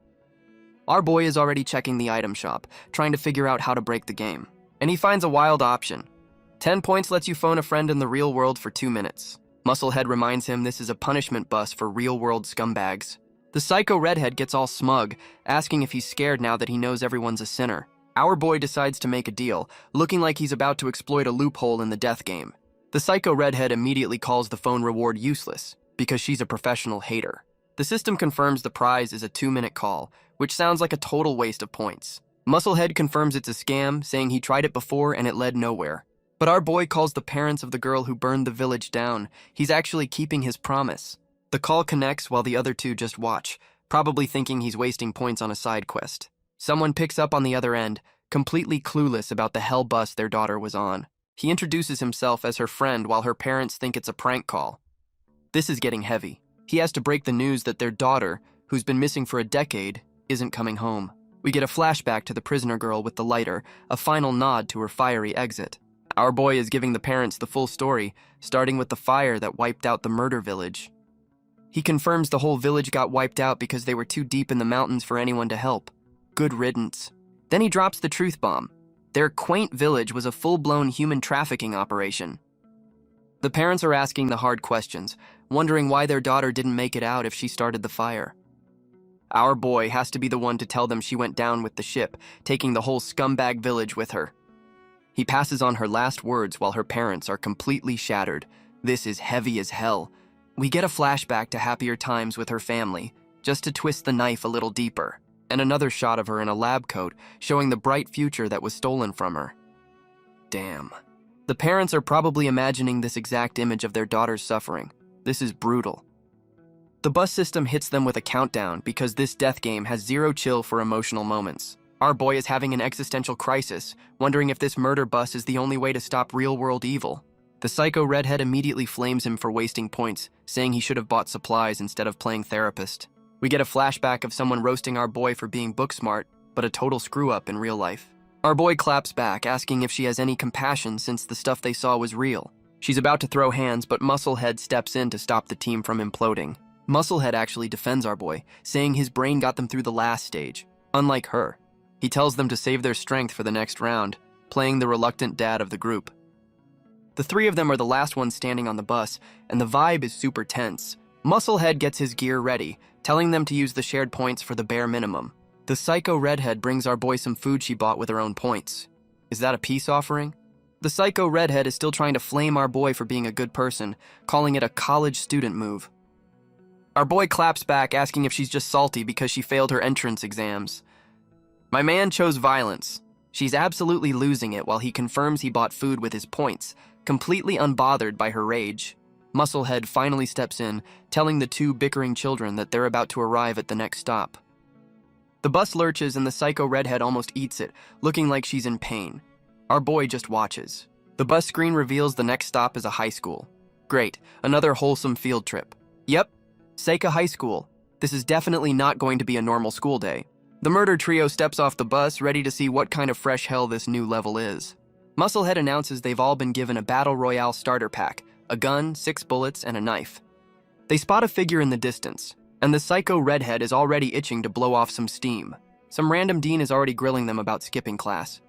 Our boy is already checking the item shop, trying to figure out how to break the game. And he finds a wild option. 10 points lets you phone a friend in the real world for 2 minutes. Musclehead reminds him this is a punishment bus for real-world scumbags. The psycho redhead gets all smug, asking if he's scared now that he knows everyone's a sinner. Our boy decides to make a deal, looking like he's about to exploit a loophole in the death game. The psycho redhead immediately calls the phone reward useless, because she's a professional hater. The system confirms the prize is a 2-minute call, which sounds like a total waste of points. Musclehead confirms it's a scam, saying he tried it before and it led nowhere. But our boy calls the parents of the girl who burned the village down. He's actually keeping his promise. The call connects while the other two just watch, probably thinking he's wasting points on a side quest. Someone picks up on the other end, completely clueless about the hell bus their daughter was on. He introduces himself as her friend while her parents think it's a prank call. This is getting heavy. He has to break the news that their daughter, who's been missing for a decade, isn't coming home. We get a flashback to the prisoner girl with the lighter, a final nod to her fiery exit. Our boy is giving the parents the full story, starting with the fire that wiped out the murder village. He confirms the whole village got wiped out because they were too deep in the mountains for anyone to help. Good riddance. Then he drops the truth bomb. Their quaint village was a full-blown human trafficking operation. The parents are asking the hard questions, wondering why their daughter didn't make it out if she started the fire. Our boy has to be the one to tell them she went down with the ship, taking the whole scumbag village with her. He passes on her last words while her parents are completely shattered. This is heavy as hell. We get a flashback to happier times with her family, just to twist the knife a little deeper, and another shot of her in a lab coat, showing the bright future that was stolen from her. Damn. The parents are probably imagining this exact image of their daughter's suffering. This is brutal. The bus system hits them with a countdown because this death game has zero chill for emotional moments. Our boy is having an existential crisis, wondering if this murder bus is the only way to stop real-world evil. The psycho redhead immediately flames him for wasting points, saying he should have bought supplies instead of playing therapist. We get a flashback of someone roasting our boy for being book smart, but a total screw-up in real life. Our boy claps back, asking if she has any compassion since the stuff they saw was real. She's about to throw hands, but Musclehead steps in to stop the team from imploding. Musclehead actually defends our boy, saying his brain got them through the last stage, unlike her. He tells them to save their strength for the next round, playing the reluctant dad of the group. The three of them are the last ones standing on the bus, and the vibe is super tense. Musclehead gets his gear ready, telling them to use the shared points for the bare minimum. The psycho redhead brings our boy some food she bought with her own points. Is that a peace offering? The psycho redhead is still trying to flame our boy for being a good person, calling it a college student move. Our boy claps back, asking if she's just salty because she failed her entrance exams. My man chose violence. She's absolutely losing it while he confirms he bought food with his points, completely unbothered by her rage. Musclehead finally steps in, telling the two bickering children that they're about to arrive at the next stop. The bus lurches and the psycho redhead almost eats it, looking like she's in pain. Our boy just watches. The bus screen reveals the next stop is a high school. Great, another wholesome field trip. Yep, Seika High School. This is definitely not going to be a normal school day. The murder trio steps off the bus, ready to see what kind of fresh hell this new level is. Musclehead announces they've all been given a Battle Royale starter pack, a gun, 6 bullets, and a knife. They spot a figure in the distance, and the psycho redhead is already itching to blow off some steam. Some random dean is already grilling them about skipping class.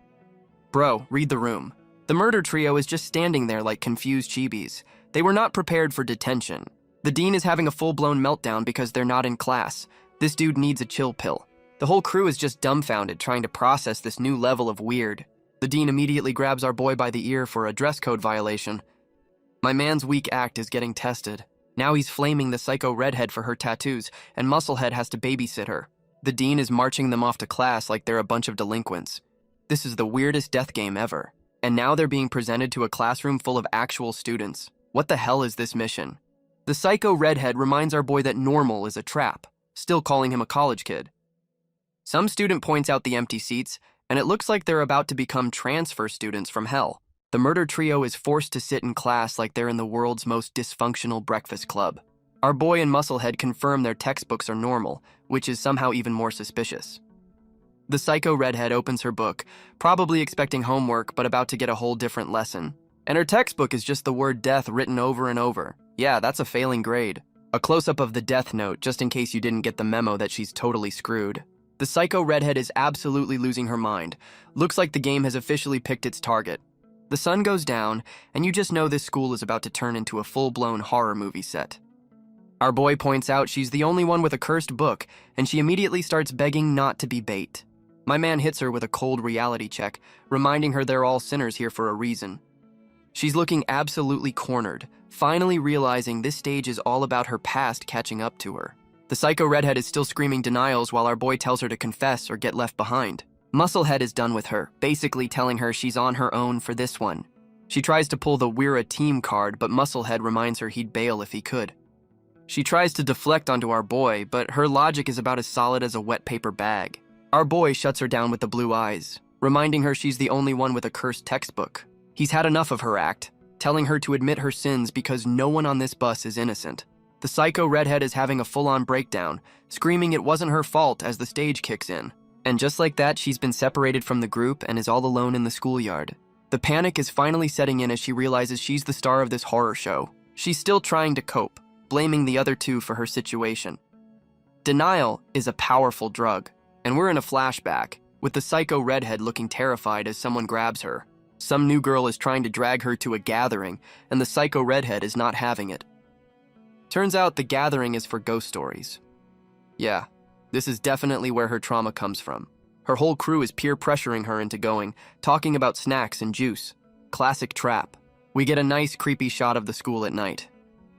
Bro, read the room. The murder trio is just standing there like confused chibis. They were not prepared for detention. The dean is having a full-blown meltdown because they're not in class. This dude needs a chill pill. The whole crew is just dumbfounded, trying to process this new level of weird. The dean immediately grabs our boy by the ear for a dress code violation. My man's weak act is getting tested. Now he's flaming the psycho redhead for her tattoos, and Musclehead has to babysit her. The dean is marching them off to class like they're a bunch of delinquents. This is the weirdest death game ever. And now they're being presented to a classroom full of actual students. What the hell is this mission? The psycho redhead reminds our boy that normal is a trap, still calling him a college kid. Some student points out the empty seats, and it looks like they're about to become transfer students from hell. The murder trio is forced to sit in class like they're in the world's most dysfunctional breakfast club. Our boy and Musclehead confirm their textbooks are normal, which is somehow even more suspicious. The psycho redhead opens her book, probably expecting homework but about to get a whole different lesson. And her textbook is just the word death written over and over. Yeah, that's a failing grade. A close-up of the death note, just in case you didn't get the memo that she's totally screwed. The psycho redhead is absolutely losing her mind. Looks like the game has officially picked its target. The sun goes down, and you just know this school is about to turn into a full-blown horror movie set. Our boy points out she's the only one with a cursed book, and she immediately starts begging not to be bait. My man hits her with a cold reality check, reminding her they're all sinners here for a reason. She's looking absolutely cornered, finally realizing this stage is all about her past catching up to her. The psycho redhead is still screaming denials while our boy tells her to confess or get left behind. Musclehead is done with her, basically telling her she's on her own for this one. She tries to pull the "We're a team" card, but Musclehead reminds her he'd bail if he could. She tries to deflect onto our boy, but her logic is about as solid as a wet paper bag. Our boy shuts her down with the blue eyes, reminding her she's the only one with a cursed textbook. He's had enough of her act, telling her to admit her sins because no one on this bus is innocent. The psycho redhead is having a full-on breakdown, screaming it wasn't her fault as the stage kicks in. And just like that, she's been separated from the group and is all alone in the schoolyard. The panic is finally setting in as she realizes she's the star of this horror show. She's still trying to cope, blaming the other two for her situation. Denial is a powerful drug, and we're in a flashback, with the psycho redhead looking terrified as someone grabs her. Some new girl is trying to drag her to a gathering, and the psycho redhead is not having it. Turns out the gathering is for ghost stories. Yeah, this is definitely where her trauma comes from. Her whole crew is peer pressuring her into going, talking about snacks and juice. Classic trap. We get a nice creepy shot of the school at night.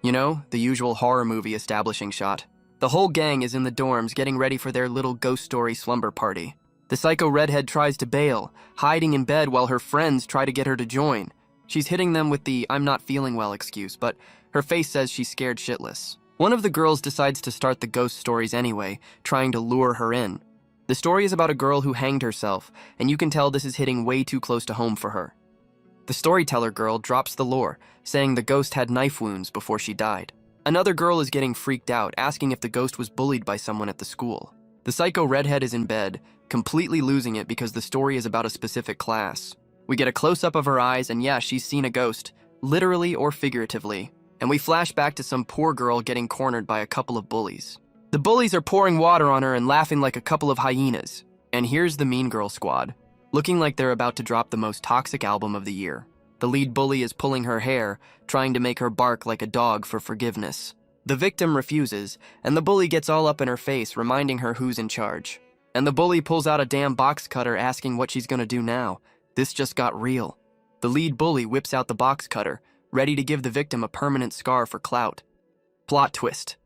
You know, the usual horror movie establishing shot. The whole gang is in the dorms getting ready for their little ghost story slumber party. The psycho redhead tries to bail, hiding in bed while her friends try to get her to join. She's hitting them with the "I'm not feeling well" excuse, but her face says she's scared shitless. One of the girls decides to start the ghost stories anyway, trying to lure her in. The story is about a girl who hanged herself, and you can tell this is hitting way too close to home for her. The storyteller girl drops the lore, saying the ghost had knife wounds before she died. Another girl is getting freaked out, asking if the ghost was bullied by someone at the school. The psycho redhead is in bed, completely losing it because the story is about a specific class. We get a close-up of her eyes, and yeah, she's seen a ghost, literally or figuratively. And we flash back to some poor girl getting cornered by a couple of bullies. The bullies are pouring water on her and laughing like a couple of hyenas. And here's the Mean Girl Squad, looking like they're about to drop the most toxic album of the year. The lead bully is pulling her hair, trying to make her bark like a dog for forgiveness. The victim refuses, and the bully gets all up in her face, reminding her who's in charge. And the bully pulls out a damn box cutter, asking what she's gonna do now. This just got real. The lead bully whips out the box cutter, ready to give the victim a permanent scar for clout. Plot twist.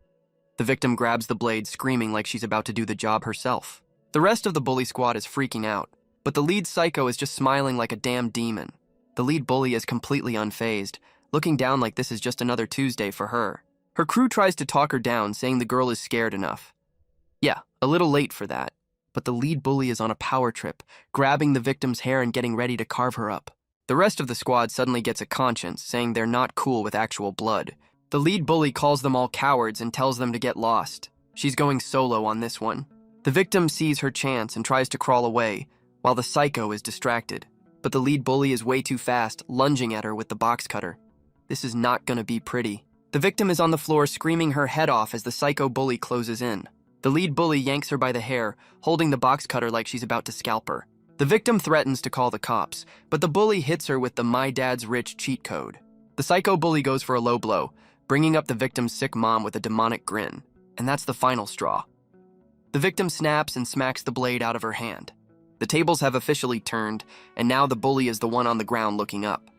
The victim grabs the blade, screaming like she's about to do the job herself. The rest of the bully squad is freaking out, but the lead psycho is just smiling like a damn demon. The lead bully is completely unfazed, looking down like this is just another Tuesday for her. Her crew tries to talk her down, saying the girl is scared enough. Yeah, a little late for that, but the lead bully is on a power trip, grabbing the victim's hair and getting ready to carve her up. The rest of the squad suddenly gets a conscience, saying they're not cool with actual blood. The lead bully calls them all cowards and tells them to get lost. She's going solo on this one. The victim sees her chance and tries to crawl away, while the psycho is distracted. But the lead bully is way too fast, lunging at her with the box cutter. This is not gonna be pretty. The victim is on the floor screaming her head off as the psycho bully closes in. The lead bully yanks her by the hair, holding the box cutter like she's about to scalp her. The victim threatens to call the cops, but the bully hits her with the "My Dad's Rich" cheat code. The psycho bully goes for a low blow, bringing up the victim's sick mom with a demonic grin. And that's the final straw. The victim snaps and smacks the blade out of her hand. The tables have officially turned, and now the bully is the one on the ground looking up.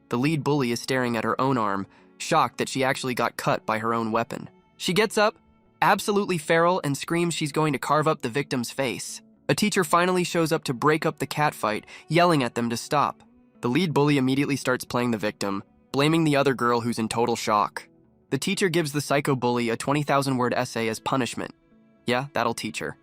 The lead bully is staring at her own arm, shocked that she actually got cut by her own weapon. She gets up, absolutely feral, and screams she's going to carve up the victim's face. A teacher finally shows up to break up the catfight, yelling at them to stop. The lead bully immediately starts playing the victim, blaming the other girl who's in total shock. The teacher gives the psycho bully a 20,000-word essay as punishment. Yeah, that'll teach her.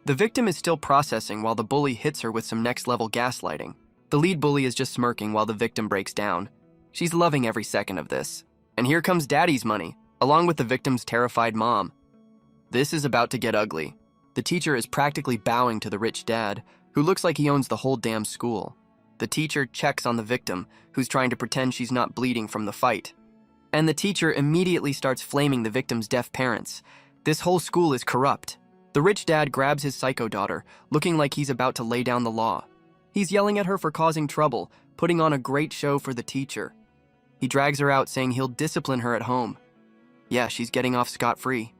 The victim is still processing while the bully hits her with some next-level gaslighting. The lead bully is just smirking while the victim breaks down. She's loving every second of this. And here comes daddy's money, along with the victim's terrified mom. This is about to get ugly. The teacher is practically bowing to the rich dad, who looks like he owns the whole damn school. The teacher checks on the victim, who's trying to pretend she's not bleeding from the fight. And the teacher immediately starts flaming the victim's deaf parents. This whole school is corrupt. The rich dad grabs his psycho daughter, looking like he's about to lay down the law. He's yelling at her for causing trouble, putting on a great show for the teacher. He drags her out, saying he'll discipline her at home. Yeah, she's getting off scot-free.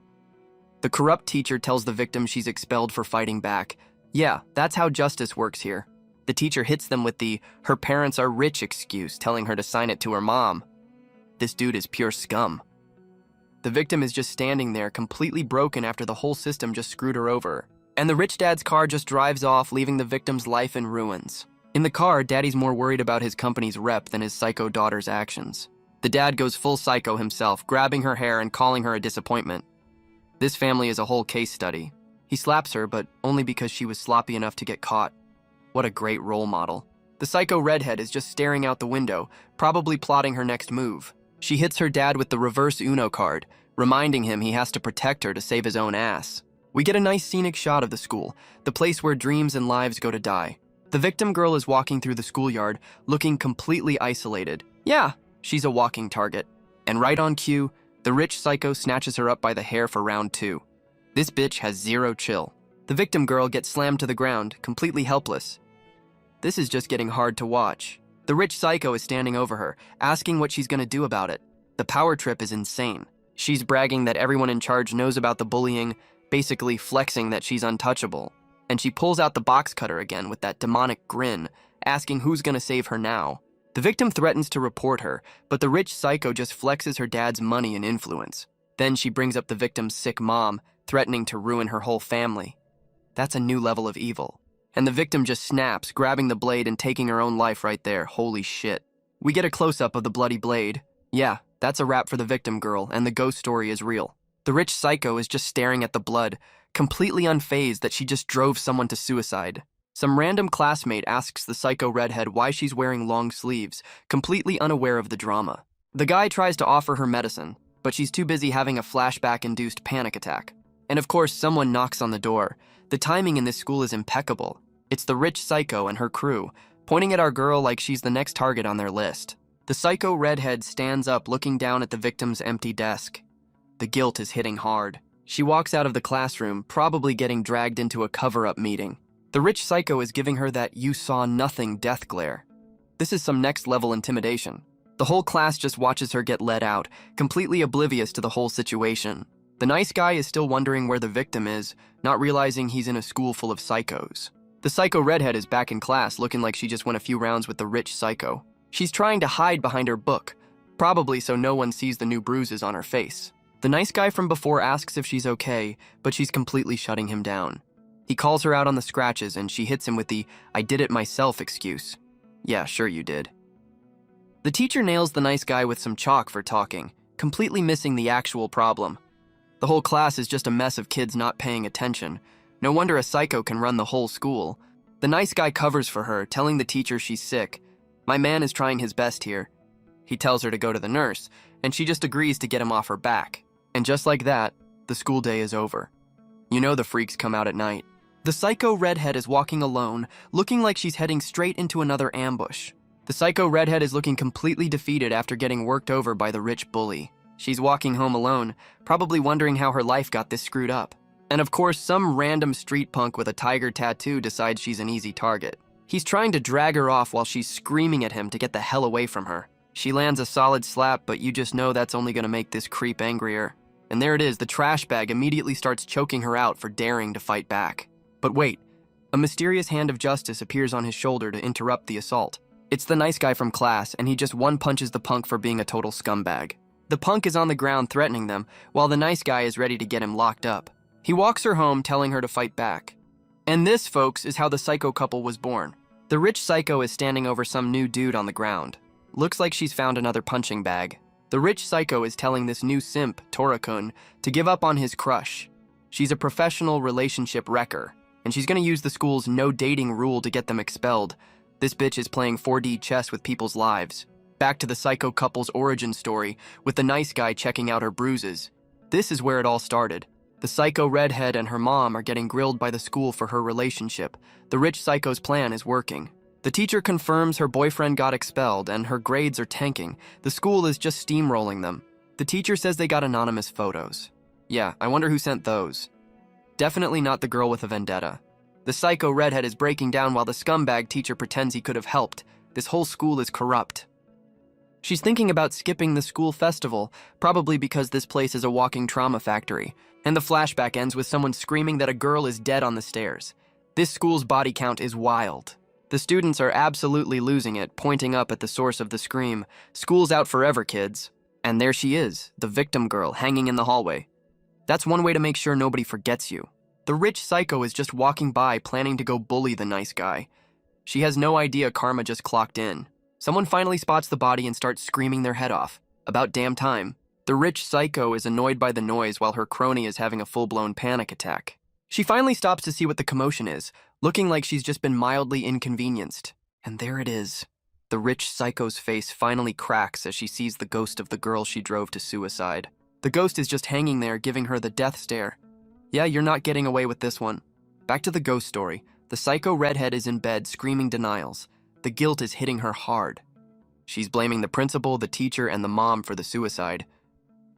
The corrupt teacher tells the victim she's expelled for fighting back. Yeah, that's how justice works here. The teacher hits them with the "her parents are rich" excuse, telling her to sign it to her mom. This dude is pure scum. The victim is just standing there, completely broken after the whole system just screwed her over. And the rich dad's car just drives off, leaving the victim's life in ruins. In the car, daddy's more worried about his company's rep than his psycho daughter's actions. The dad goes full psycho himself, grabbing her hair and calling her a disappointment. This family is a whole case study. He slaps her, but only because she was sloppy enough to get caught. What a great role model. The psycho redhead is just staring out the window, probably plotting her next move. She hits her dad with the reverse Uno card, reminding him he has to protect her to save his own ass. We get a nice scenic shot of the school, the place where dreams and lives go to die. The victim girl is walking through the schoolyard, looking completely isolated. Yeah, she's a walking target. And right on cue, the rich psycho snatches her up by the hair for round 2. This bitch has zero chill. The victim girl gets slammed to the ground, completely helpless. This is just getting hard to watch. The rich psycho is standing over her, asking what she's gonna do about it. The power trip is insane. She's bragging that everyone in charge knows about the bullying, basically flexing that she's untouchable. And she pulls out the box cutter again with that demonic grin, asking who's gonna save her now. The victim threatens to report her, but the rich psycho just flexes her dad's money and influence. Then she brings up the victim's sick mom, threatening to ruin her whole family. That's a new level of evil. And the victim just snaps, grabbing the blade and taking her own life right there. Holy shit. We get a close-up of the bloody blade. Yeah, that's a wrap for the victim girl, and the ghost story is real. The rich psycho is just staring at the blood, completely unfazed that she just drove someone to suicide. Some random classmate asks the psycho redhead why she's wearing long sleeves, completely unaware of the drama. The guy tries to offer her medicine, but she's too busy having a flashback-induced panic attack. And of course, someone knocks on the door. The timing in this school is impeccable. It's the rich psycho and her crew, pointing at our girl like she's the next target on their list. The psycho redhead stands up looking down at the victim's empty desk. The guilt is hitting hard. She walks out of the classroom, probably getting dragged into a cover-up meeting. The rich psycho is giving her that you saw nothing death glare. This is some next-level intimidation. The whole class just watches her get let out, completely oblivious to the whole situation. The nice guy is still wondering where the victim is, not realizing he's in a school full of psychos. The psycho redhead is back in class looking like she just won a few rounds with the rich psycho. She's trying to hide behind her book, probably so no one sees the new bruises on her face. The nice guy from before asks if she's okay, but she's completely shutting him down. He calls her out on the scratches and she hits him with the "I did it myself" excuse. Yeah, sure you did. The teacher nails the nice guy with some chalk for talking, completely missing the actual problem. The whole class is just a mess of kids not paying attention. No wonder a psycho can run the whole school. The nice guy covers for her, telling the teacher she's sick. My man is trying his best here. He tells her to go to the nurse, and she just agrees to get him off her back. And just like that, the school day is over. You know the freaks come out at night. The psycho redhead is walking alone, looking like she's heading straight into another ambush. The psycho redhead is looking completely defeated after getting worked over by the rich bully. She's walking home alone, probably wondering how her life got this screwed up. And of course, some random street punk with a tiger tattoo decides she's an easy target. He's trying to drag her off while she's screaming at him to get the hell away from her. She lands a solid slap, but you just know that's only gonna make this creep angrier. And there it is, the trash bag immediately starts choking her out for daring to fight back. But wait, a mysterious hand of justice appears on his shoulder to interrupt the assault. It's the nice guy from class, and he just one-punches the punk for being a total scumbag. The punk is on the ground threatening them, while the nice guy is ready to get him locked up. He walks her home, telling her to fight back. And this, folks, is how the psycho couple was born. The rich psycho is standing over some new dude on the ground. Looks like she's found another punching bag. The rich psycho is telling this new simp, Torakun, to give up on his crush. She's a professional relationship wrecker, and she's gonna use the school's no dating rule to get them expelled. This bitch is playing 4D chess with people's lives. Back to the psycho couple's origin story, with the nice guy checking out her bruises. This is where it all started. The psycho redhead and her mom are getting grilled by the school for her relationship. The rich psycho's plan is working. The teacher confirms her boyfriend got expelled and her grades are tanking. The school is just steamrolling them. The teacher says they got anonymous photos. Yeah, I wonder who sent those. Definitely not the girl with a vendetta. The psycho redhead is breaking down while the scumbag teacher pretends he could have helped. This whole school is corrupt. She's thinking about skipping the school festival, probably because this place is a walking trauma factory. And the flashback ends with someone screaming that a girl is dead on the stairs. This school's body count is wild. The students are absolutely losing it, pointing up at the source of the scream. School's out forever, kids. And there she is, the victim girl, hanging in the hallway. That's one way to make sure nobody forgets you. The rich psycho is just walking by, planning to go bully the nice guy. She has no idea karma just clocked in. Someone finally spots the body and starts screaming their head off. About damn time. The rich psycho is annoyed by the noise while her crony is having a full-blown panic attack. She finally stops to see what the commotion is, looking like she's just been mildly inconvenienced. And there it is. The rich psycho's face finally cracks as she sees the ghost of the girl she drove to suicide. The ghost is just hanging there, giving her the death stare. Yeah, you're not getting away with this one. Back to the ghost story. The psycho redhead is in bed, screaming denials. The guilt is hitting her hard. She's blaming the principal, the teacher, and the mom for the suicide.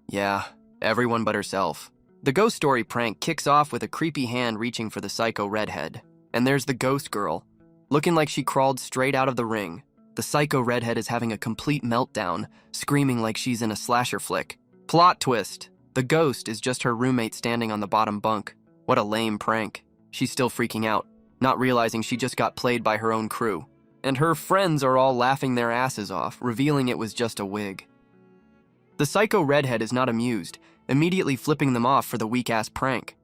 Yeah, everyone but herself. The ghost story prank kicks off with a creepy hand reaching for the psycho redhead. And there's the ghost girl, looking like she crawled straight out of the ring. The psycho redhead is having a complete meltdown, screaming like she's in a slasher flick. Plot twist. The ghost is just her roommate standing on the bottom bunk. What a lame prank. She's still freaking out, not realizing she just got played by her own crew. And her friends are all laughing their asses off, revealing it was just a wig. The psycho redhead is not amused, immediately flipping them off for the weak-ass prank.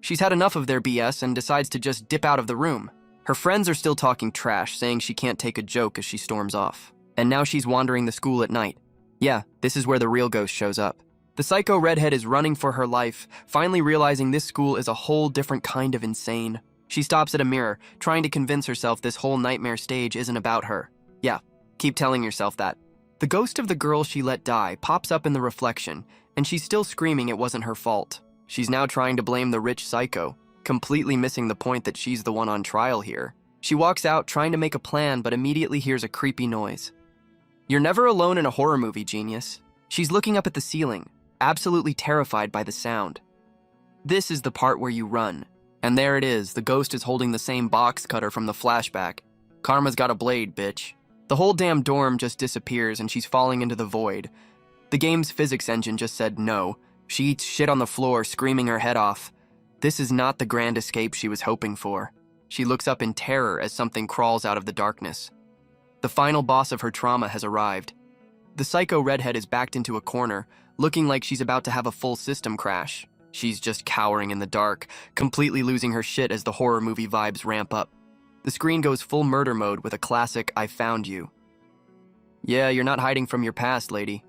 She's had enough of their BS and decides to just dip out of the room. Her friends are still talking trash, saying she can't take a joke as she storms off. And now she's wandering the school at night. Yeah, this is where the real ghost shows up. The psycho redhead is running for her life, finally realizing this school is a whole different kind of insane. She stops at a mirror, trying to convince herself this whole nightmare stage isn't about her. Yeah, keep telling yourself that. The ghost of the girl she let die pops up in the reflection, and she's still screaming it wasn't her fault. She's now trying to blame the rich psycho, completely missing the point that she's the one on trial here. She walks out trying to make a plan, but immediately hears a creepy noise. You're never alone in a horror movie, genius. She's looking up at the ceiling, absolutely terrified by the sound. This is the part where you run. And there it is, the ghost is holding the same box cutter from the flashback. Karma's got a blade, bitch. The whole damn dorm just disappears and she's falling into the void. The game's physics engine just said no. She eats shit on the floor, screaming her head off. This is not the grand escape she was hoping for. She looks up in terror as something crawls out of the darkness. The final boss of her trauma has arrived. The psycho redhead is backed into a corner, looking like she's about to have a full system crash. She's just cowering in the dark, completely losing her shit as the horror movie vibes ramp up. The screen goes full murder mode with a classic "I found you." Yeah, you're not hiding from your past, lady.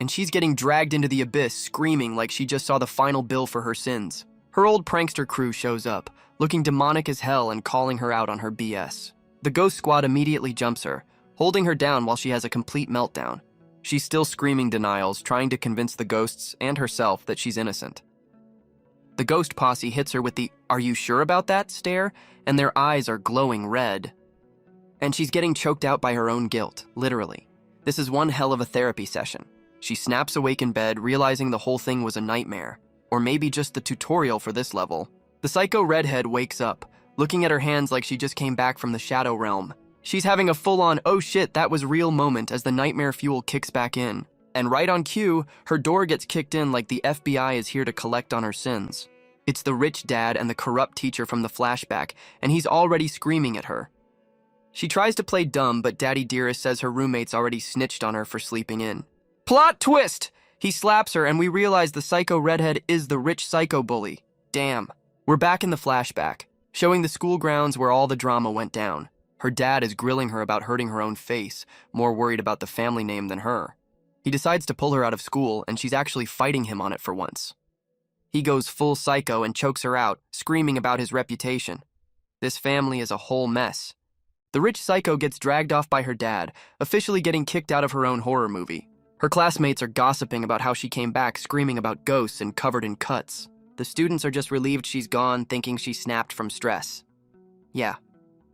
And she's getting dragged into the abyss, screaming like she just saw the final bill for her sins. Her old prankster crew shows up, looking demonic as hell and calling her out on her BS. The ghost squad immediately jumps her, holding her down while she has a complete meltdown. She's still screaming denials, trying to convince the ghosts and herself that she's innocent. The ghost posse hits her with the "Are you sure about that?" stare, and their eyes are glowing red. And she's getting choked out by her own guilt, literally. This is one hell of a therapy session. She snaps awake in bed, realizing the whole thing was a nightmare, or maybe just the tutorial for this level. The psycho redhead wakes up, looking at her hands like she just came back from the shadow realm. She's having a full-on "oh shit, that was real" moment as the nightmare fuel kicks back in. And right on cue, her door gets kicked in like the FBI is here to collect on her sins. It's the rich dad and the corrupt teacher from the flashback, and he's already screaming at her. She tries to play dumb, but Daddy Dearest says her roommate's already snitched on her for sleeping in. Plot twist! He slaps her, and we realize the psycho redhead is the rich psycho bully. Damn. We're back in the flashback, showing the school grounds where all the drama went down. Her dad is grilling her about hurting her own face, more worried about the family name than her. He decides to pull her out of school, and she's actually fighting him on it for once. He goes full psycho and chokes her out, screaming about his reputation. This family is a whole mess. The rich psycho gets dragged off by her dad, officially getting kicked out of her own horror movie. Her classmates are gossiping about how she came back screaming about ghosts and covered in cuts. The students are just relieved she's gone, thinking she snapped from stress. Yeah,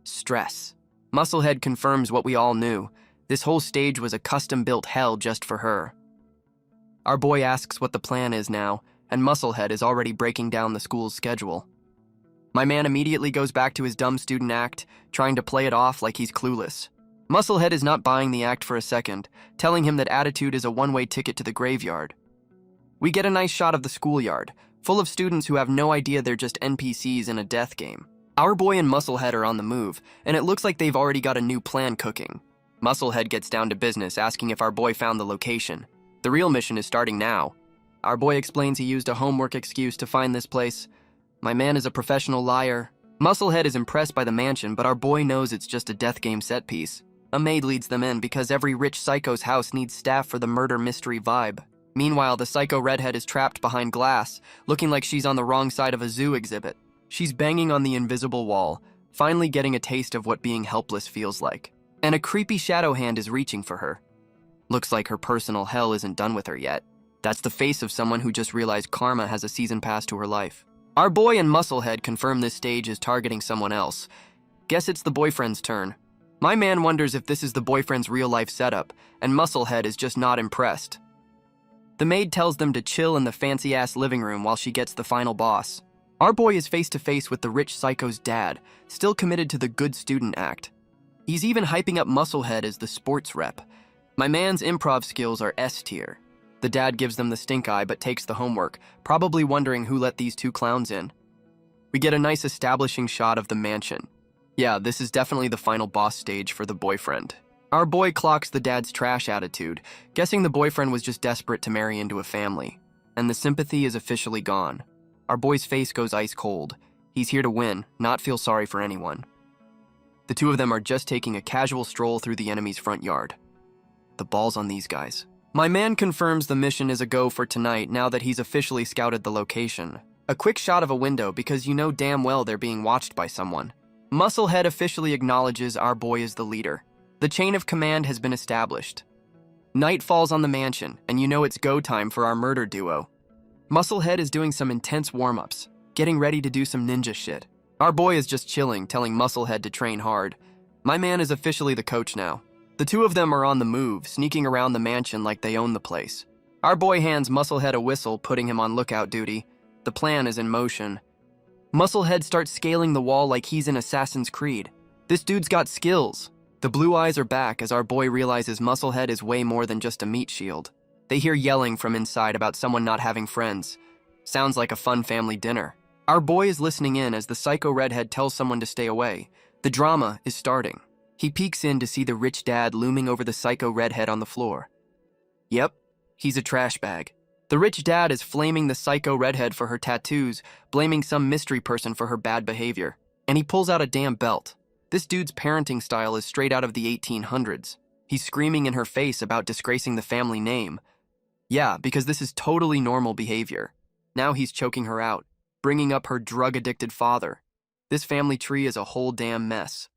stress. Musclehead confirms what we all knew. This whole stage was a custom-built hell just for her. Our boy asks what the plan is now, and Musclehead is already breaking down the school's schedule. My man immediately goes back to his dumb student act, trying to play it off like he's clueless. Musclehead is not buying the act for a second, telling him that attitude is a one-way ticket to the graveyard. We get a nice shot of the schoolyard, full of students who have no idea they're just NPCs in a death game. Our boy and Musclehead are on the move, and it looks like they've already got a new plan cooking. Musclehead gets down to business, asking if our boy found the location. The real mission is starting now. Our boy explains he used a homework excuse to find this place. My man is a professional liar. Musclehead is impressed by the mansion, but our boy knows it's just a death game set piece. A maid leads them in because every rich psycho's house needs staff for the murder mystery vibe. Meanwhile, the psycho redhead is trapped behind glass, looking like she's on the wrong side of a zoo exhibit. She's banging on the invisible wall, finally getting a taste of what being helpless feels like. And a creepy shadow hand is reaching for her. Looks like her personal hell isn't done with her yet. That's the face of someone who just realized karma has a season pass to her life. Our boy and Musclehead confirm this stage is targeting someone else. Guess it's the boyfriend's turn. My man wonders if this is the boyfriend's real-life setup, and Musclehead is just not impressed. The maid tells them to chill in the fancy-ass living room while she gets the final boss. Our boy is face-to-face with the rich psycho's dad, still committed to the good student act. He's even hyping up Musclehead as the sports rep. My man's improv skills are S tier. The dad gives them the stink eye but takes the homework, probably wondering who let these two clowns in. We get a nice establishing shot of the mansion. Yeah, this is definitely the final boss stage for the boyfriend. Our boy clocks the dad's trash attitude, guessing the boyfriend was just desperate to marry into a family. And the sympathy is officially gone. Our boy's face goes ice cold. He's here to win, not feel sorry for anyone. The two of them are just taking a casual stroll through the enemy's front yard. The ball's on these guys. My man confirms the mission is a go for tonight now that he's officially scouted the location. A quick shot of a window because you know damn well they're being watched by someone. Musclehead officially acknowledges our boy is the leader. The chain of command has been established. Night falls on the mansion, and you know it's go time for our murder duo. Musclehead is doing some intense warm-ups, getting ready to do some ninja shit. Our boy is just chilling, telling Musclehead to train hard. My man is officially the coach now. The two of them are on the move, sneaking around the mansion like they own the place. Our boy hands Musclehead a whistle, putting him on lookout duty. The plan is in motion. Musclehead starts scaling the wall like he's in Assassin's Creed. This dude's got skills. The blue eyes are back as our boy realizes Musclehead is way more than just a meat shield. They hear yelling from inside about someone not having friends. Sounds like a fun family dinner. Our boy is listening in as the psycho redhead tells someone to stay away. The drama is starting. He peeks in to see the rich dad looming over the psycho redhead on the floor. Yep, he's a trash bag. The rich dad is flaming the psycho redhead for her tattoos, blaming some mystery person for her bad behavior. And he pulls out a damn belt. This dude's parenting style is straight out of the 1800s. He's screaming in her face about disgracing the family name. Yeah, because this is totally normal behavior. Now he's choking her out, bringing up her drug-addicted father. This family tree is a whole damn mess.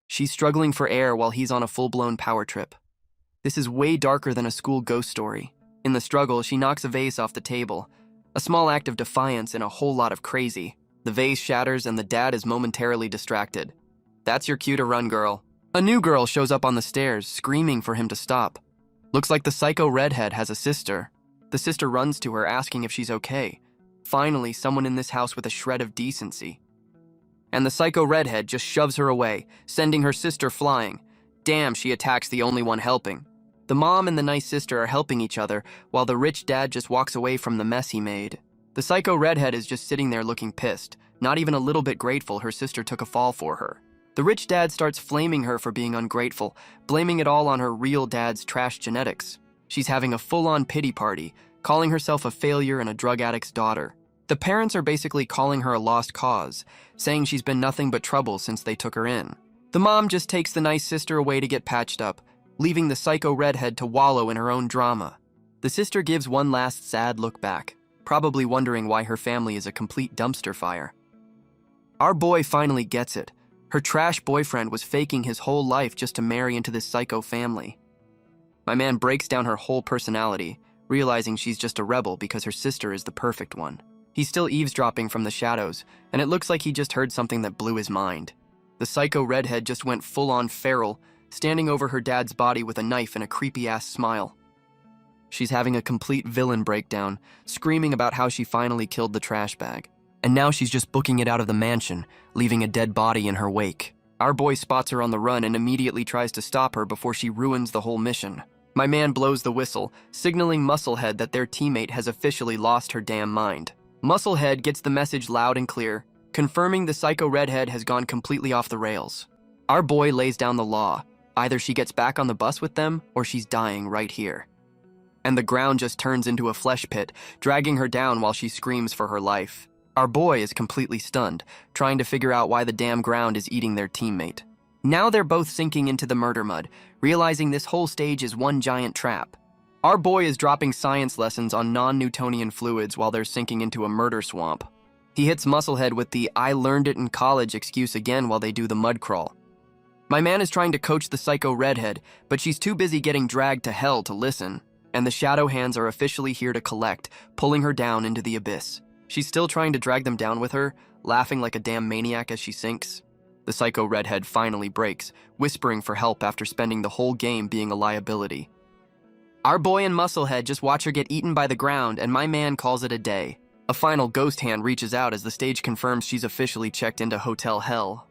She's struggling for air while he's on a full-blown power trip. This is way darker than a school ghost story. In the struggle, she knocks a vase off the table. A small act of defiance and a whole lot of crazy. The vase shatters and the dad is momentarily distracted. That's your cue to run, girl. A new girl shows up on the stairs, screaming for him to stop. Looks like the psycho redhead has a sister. The sister runs to her, asking if she's okay. Finally, someone in this house with a shred of decency. And the psycho redhead just shoves her away, sending her sister flying. Damn, she attacks the only one helping. The mom and the nice sister are helping each other, while the rich dad just walks away from the mess he made. The psycho redhead is just sitting there looking pissed, not even a little bit grateful her sister took a fall for her. The rich dad starts flaming her for being ungrateful, blaming it all on her real dad's trash genetics. She's having a full-on pity party, calling herself a failure and a drug addict's daughter. The parents are basically calling her a lost cause, saying she's been nothing but trouble since they took her in. The mom just takes the nice sister away to get patched up, leaving the psycho redhead to wallow in her own drama. The sister gives one last sad look back, probably wondering why her family is a complete dumpster fire. Our boy finally gets it. Her trash boyfriend was faking his whole life just to marry into this psycho family. My man breaks down her whole personality, realizing she's just a rebel because her sister is the perfect one. He's still eavesdropping from the shadows, and it looks like he just heard something that blew his mind. The psycho redhead just went full-on feral, standing over her dad's body with a knife and a creepy-ass smile. She's having a complete villain breakdown, screaming about how she finally killed the trash bag. And now she's just booking it out of the mansion, leaving a dead body in her wake. Our boy spots her on the run and immediately tries to stop her before she ruins the whole mission. My man blows the whistle, signaling Musclehead that their teammate has officially lost her damn mind. Musclehead gets the message loud and clear, confirming the psycho redhead has gone completely off the rails. Our boy lays down the law. Either she gets back on the bus with them, or she's dying right here. And the ground just turns into a flesh pit, dragging her down while she screams for her life. Our boy is completely stunned, trying to figure out why the damn ground is eating their teammate. Now they're both sinking into the murder mud, realizing this whole stage is one giant trap. Our boy is dropping science lessons on non-Newtonian fluids while they're sinking into a murder swamp. He hits Musclehead with the "I learned it in college" excuse again while they do the mud crawl. My man is trying to coach the psycho redhead, but she's too busy getting dragged to hell to listen, and the shadow hands are officially here to collect, pulling her down into the abyss. She's still trying to drag them down with her, laughing like a damn maniac as she sinks. The psycho redhead finally breaks, whispering for help after spending the whole game being a liability. Our boy and Musclehead just watch her get eaten by the ground, and my man calls it a day. A final ghost hand reaches out as the stage confirms she's officially checked into Hotel Hell.